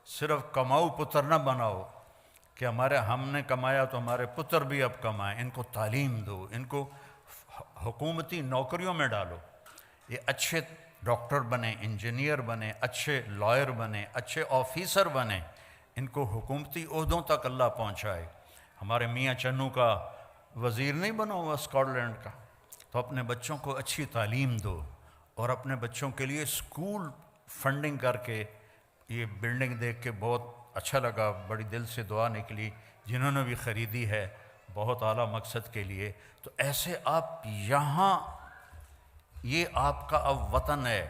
صرف کماؤ پتر نہ بناؤ کہ ہم نے کمایا تو ہمارے پتر بھی اب کمائیں۔ ان کو تعلیم دو، ان کو حکومتی نوکریوں میں ڈالو، یہ اچھے ڈاکٹر بنیں، انجینئر بنیں، اچھے لائر بنیں، اچھے آفیسر بنیں، ان کو حکومتی عہدوں تک اللہ پہنچائے۔ ہمارے میاں چنو کا وزیر نہیں بنا ہوا اسکاٹ لینڈ کا، تو اپنے بچوں کو اچھی تعلیم دو، اور اپنے بچوں کے لیے اسکول فنڈنگ کر کے۔ یہ بلڈنگ دیکھ کے بہت اچھا لگا، بڑی دل سے دعا نکلی، جنہوں نے بھی خریدی ہے بہت اعلیٰ مقصد کے لیے۔ تو ایسے آپ یہاں، یہ آپ کا اب وطن ہے،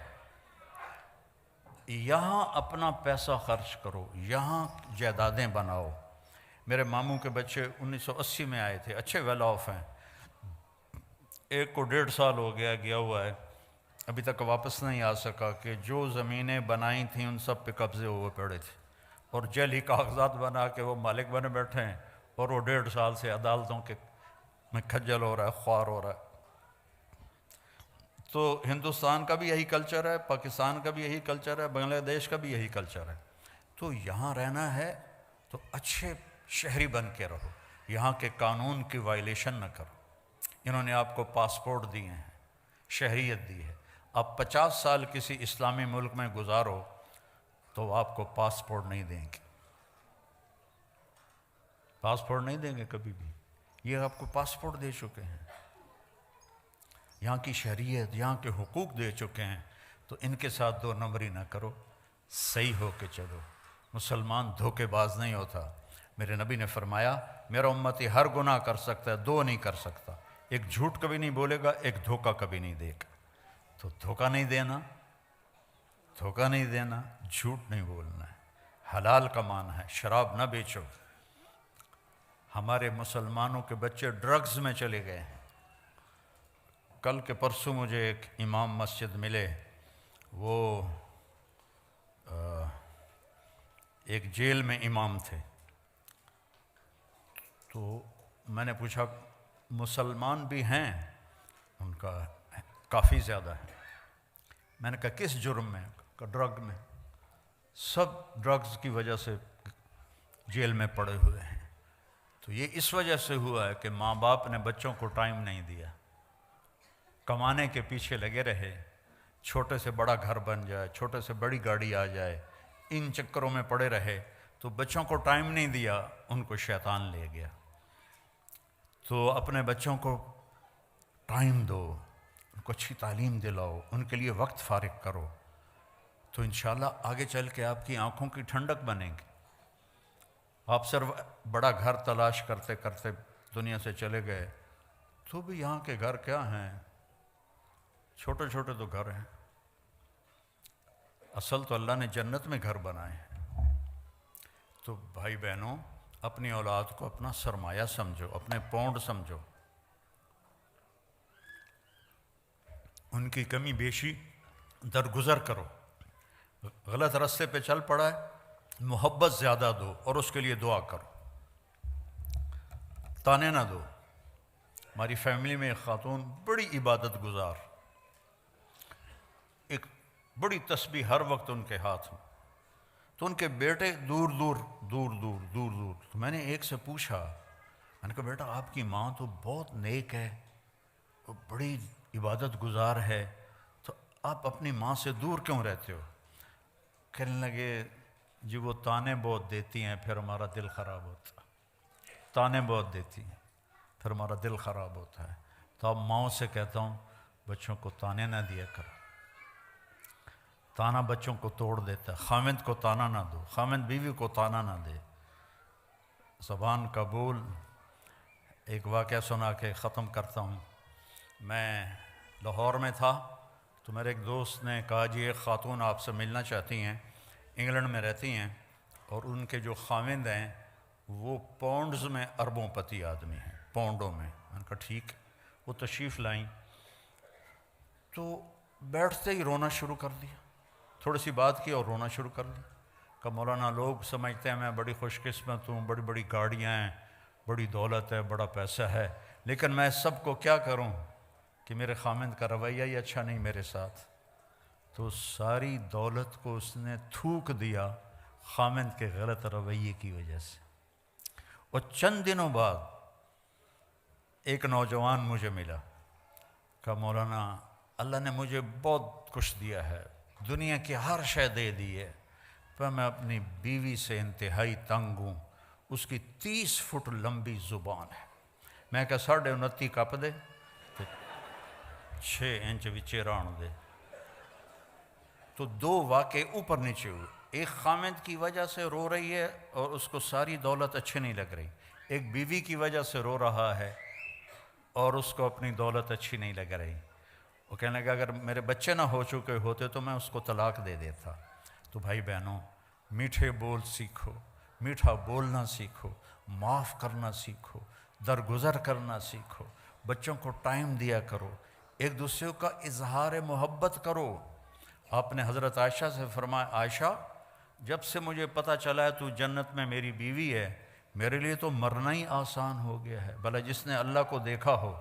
یہاں اپنا پیسہ خرچ کرو، یہاں جائیدادیں بناؤ۔ میرے ماموں کے بچے 1980 میں آئے تھے، اچھے ویل آف ہیں، ایک کو 1.5 سال ہو گیا ہوا ہے، ابھی تک واپس نہیں آ سکا، کہ جو زمینیں بنائی تھیں ان سب پہ قبضے ہوئے پڑے تھے، اور جعلی کاغذات بنا کے وہ مالک بنے بیٹھے ہیں، اور وہ 1.5 سال سے عدالتوں کے میں کھجل ہو رہا ہے، خوار ہو رہا ہے۔ تو ہندوستان کا بھی یہی کلچر ہے، پاکستان کا بھی یہی کلچر ہے، بنگلہ دیش کا بھی یہی کلچر ہے۔ تو یہاں رہنا ہے تو اچھے شہری بن کے رہو، یہاں کے قانون کی وائلیشن نہ کرو۔ انہوں نے آپ کو پاسپورٹ دیے ہیں، شہریت دی ہے، آپ 50 سال کسی اسلامی ملک میں گزارو تو آپ کو پاسپورٹ نہیں دیں گے، پاسپورٹ نہیں دیں گے کبھی بھی۔ یہ آپ کو پاسپورٹ دے چکے ہیں، یہاں کی شہریت، یہاں کے حقوق دے چکے ہیں، تو ان کے ساتھ 2 نمبری نہ کرو، صحیح ہو کے چلو۔ مسلمان دھوکے باز نہیں ہوتا۔ میرے نبی نے فرمایا میرا امتی ہر گناہ کر سکتا ہے، 2 نہیں کر سکتا، ایک جھوٹ کبھی نہیں بولے گا، ایک دھوکہ کبھی نہیں دے گا۔ تو دھوکہ نہیں دینا، دھوکہ نہیں دینا، جھوٹ نہیں بولنا ہے، حلال کمانا ہے، شراب نہ بیچو۔ ہمارے مسلمانوں کے بچے ڈرگز میں چلے گئے ہیں۔ کل کے پرسوں مجھے ایک امام مسجد ملے، وہ ایک جیل میں امام تھے، تو میں نے پوچھا مسلمان بھی ہیں؟ ان کا کافی زیادہ ہے۔ میں نے کہا کس جرم میں؟ کہا ڈرگ میں، سب ڈرگز کی وجہ سے جیل میں پڑے ہوئے ہیں۔ تو یہ اس وجہ سے ہوا ہے کہ ماں باپ نے بچوں کو ٹائم نہیں دیا، کمانے کے پیچھے لگے رہے، چھوٹے سے بڑا گھر بن جائے، چھوٹے سے بڑی گاڑی آ جائے، ان چکروں میں پڑے رہے، تو بچوں کو ٹائم نہیں دیا، ان کو شیطان لے گیا۔ تو اپنے بچوں کو ٹائم دو، ان کو اچھی تعلیم دلاؤ، ان کے لیے وقت فارغ کرو، تو انشاءاللہ آگے چل کے آپ کی آنکھوں کی ٹھنڈک بنے گی۔ آپ صرف بڑا گھر تلاش کرتے کرتے دنیا سے چلے گئے تو بھی یہاں کے گھر کیا ہیں؟ چھوٹے چھوٹے تو گھر ہیں، اصل تو اللہ نے جنت میں گھر بنائے ہیں۔ تو بھائی بہنوں، اپنی اولاد کو اپنا سرمایہ سمجھو، اپنے پونڈ سمجھو، ان کی کمی بیشی درگزر کرو۔ غلط راستے پہ چل پڑا ہے، محبت زیادہ دو اور اس کے لیے دعا کرو، تانے نہ دو۔ ہماری فیملی میں ایک خاتون بڑی عبادت گزار، ایک بڑی تسبیح ہر وقت ان کے ہاتھ میں، تو ان کے بیٹے دور دور دور دور دور دور۔ تو میں نے ایک سے پوچھا، میں نے کہا بیٹا آپ کی ماں تو بہت نیک ہے، وہ بڑی عبادت گزار ہے، تو آپ اپنی ماں سے دور کیوں رہتے ہو؟ کہنے لگے جی وہ تانے بہت دیتی ہیں، پھر ہمارا دل خراب ہوتا ہے، تانے بہت دیتی ہیں پھر ہمارا دل خراب ہوتا ہے۔ تو اب ماؤں سے کہتا ہوں بچوں کو تانے نہ دیا کرو، تانا بچوں کو توڑ دیتا ہے۔ خامند کو تانا نہ دو، خامند بیوی کو تانا نہ دے۔ زبان کا بول۔ ایک واقعہ سنا کے ختم کرتا ہوں۔ میں لاہور میں تھا تو میرے ایک دوست نے کہا جی ایک خاتون آپ سے ملنا چاہتی ہیں، انگلینڈ میں رہتی ہیں، اور ان کے جو خامند ہیں وہ پاؤنڈز میں اربوں پتی آدمی ہیں، پاؤنڈوں میں۔ میں نے کہا ٹھیک۔ وہ تشریف لائیں تو بیٹھتے ہی رونا شروع کر دیا، تھوڑی سی بات کی اور رونا شروع کر دیا۔ کہ مولانا لوگ سمجھتے ہیں میں بڑی خوش قسمت ہوں، بڑی بڑی گاڑیاں ہیں، بڑی دولت ہے، بڑا پیسہ ہے، لیکن میں سب کو کیا کروں کہ میرے خامند کا رویہ ہی اچھا نہیں میرے ساتھ۔ تو ساری دولت کو اس نے تھوک دیا خامند کے غلط رویے کی وجہ سے۔ اور چند دنوں بعد ایک نوجوان مجھے ملا، کہا مولانا اللہ نے مجھے بہت کچھ دیا ہے، دنیا کی ہر شے دے دی ہے، پر میں اپنی بیوی سے انتہائی تنگ ہوں، اس کی 30 فٹ لمبی زبان ہے۔ میں کہا 29.5 کپ دے تو 6 انچ وچے ران دے۔ تو دو واقعے اوپر نیچے ہوئے، ایک خامند کی وجہ سے رو رہی ہے اور اس کو ساری دولت اچھی نہیں لگ رہی، ایک بیوی کی وجہ سے رو رہا ہے اور اس کو اپنی دولت اچھی نہیں لگ رہی۔ وہ کہنے لگا اگر میرے بچے نہ ہو چکے ہوتے تو میں اس کو طلاق دے دیتا۔ تو بھائی بہنوں، میٹھے بول سیکھو، میٹھا بولنا سیکھو، معاف کرنا سیکھو، درگزر کرنا سیکھو، بچوں کو ٹائم دیا کرو، ایک دوسرے کا اظہار محبت کرو۔ آپ نے حضرت عائشہ سے فرمایا عائشہ جب سے مجھے پتہ چلا ہے تو جنت میں میری بیوی ہے، میرے لیے تو مرنا ہی آسان ہو گیا ہے۔ بھلا جس نے اللہ کو دیکھا ہو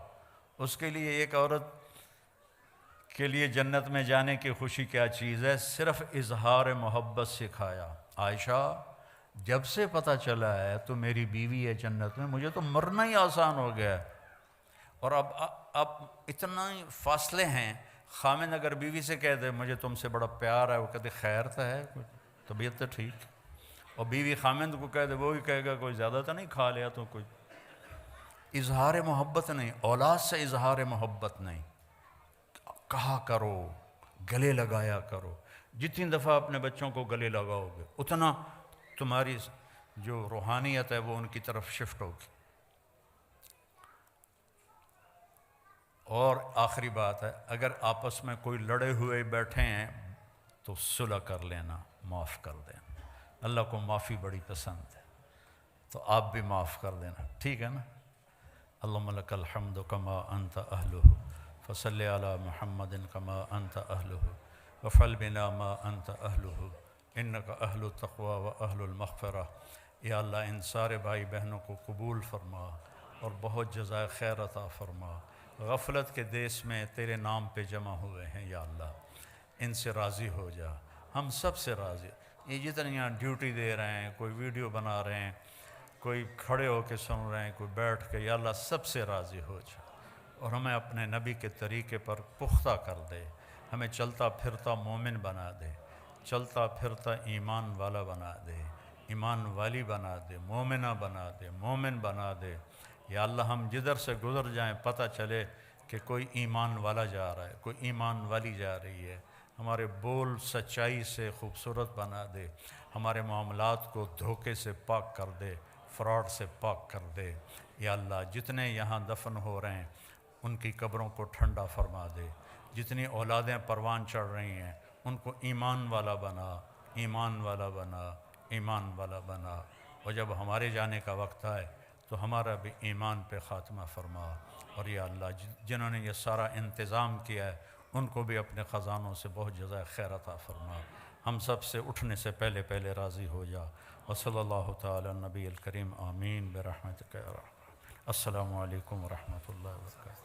اس کے لیے ایک عورت کے لیے جنت میں جانے کی خوشی کیا چیز ہے؟ صرف اظہار محبت سکھایا۔ عائشہ جب سے پتہ چلا ہے تو میری بیوی ہے جنت میں، مجھے تو مرنا ہی آسان ہو گیا ہے۔ اور اب اتنا ہی فاصلے ہیں، خامند اگر بیوی سے کہہ دے مجھے تم سے بڑا پیار ہے، وہ کہتے خیر تو ہے، طبیعت تو ٹھیک، اور بیوی خامند کو کہہ دے وہی کہے گا کوئی زیادہ تو نہیں کھا لیا، تو کوئی اظہار محبت نہیں، اولاد سے اظہار محبت نہیں۔ کہا کرو، گلے لگایا کرو، جتنی دفعہ اپنے بچوں کو گلے لگاؤ گے اتنا تمہاری جو روحانیت ہے وہ ان کی طرف شفٹ ہوگی۔ اور آخری بات ہے، اگر آپس میں کوئی لڑے ہوئے بیٹھے ہیں تو صلح کر لینا، معاف کر دینا۔ اللہ کو معافی بڑی پسند ہے، تو آپ بھی معاف کر دینا، ٹھیک ہے نا؟ اللہم لک الحمد کما انت اہلہ فصلی علی محمد کما انت اہلہ وفعل بنا ما انت اہلہ انک اہل التقوی و اہل المغفرہ۔ یا اللہ ان سارے بھائی بہنوں کو قبول فرما اور بہت جزائے خیر عطا فرما۔ غفلت کے دیس میں تیرے نام پہ جمع ہوئے ہیں یا اللہ، ان سے راضی ہو جا، ہم سب سے راضی۔ یہ جتنے یہاں ڈیوٹی دے رہے ہیں، کوئی ویڈیو بنا رہے ہیں، کوئی کھڑے ہو کے سن رہے ہیں، کوئی بیٹھ کے، یا اللہ سب سے راضی ہو جا اور ہمیں اپنے نبی کے طریقے پر پختہ کر دے، ہمیں چلتا پھرتا مومن بنا دے، چلتا پھرتا ایمان والا بنا دے، ایمان والی بنا دے، مومنہ بنا دے، مومن بنا دے۔ یا اللہ ہم جدھر سے گزر جائیں پتہ چلے کہ کوئی ایمان والا جا رہا ہے، کوئی ایمان والی جا رہی ہے۔ ہمارے بول سچائی سے خوبصورت بنا دے، ہمارے معاملات کو دھوکے سے پاک کر دے، فراڈ سے پاک کر دے۔ یا اللہ جتنے یہاں دفن ہو رہے ہیں ان کی قبروں کو ٹھنڈا فرما دے، جتنی اولادیں پروان چڑھ رہی ہیں ان کو ایمان والا بنا، ایمان والا بنا، ایمان والا بنا۔ اور جب ہمارے جانے کا وقت آئے تو ہمارا بھی ایمان پہ خاتمہ فرما۔ اور یا اللہ جنہوں نے یہ سارا انتظام کیا ہے ان کو بھی اپنے خزانوں سے بہت جزائے خیر عطا فرما۔ ہم سب سے اٹھنے سے پہلے پہلے راضی ہو جا۔ وصلی اللہ تعالی نبی الکریم آمین برحمتک یا رحمۃ۔ السلام علیکم ورحمۃ اللہ وبرکاتہ۔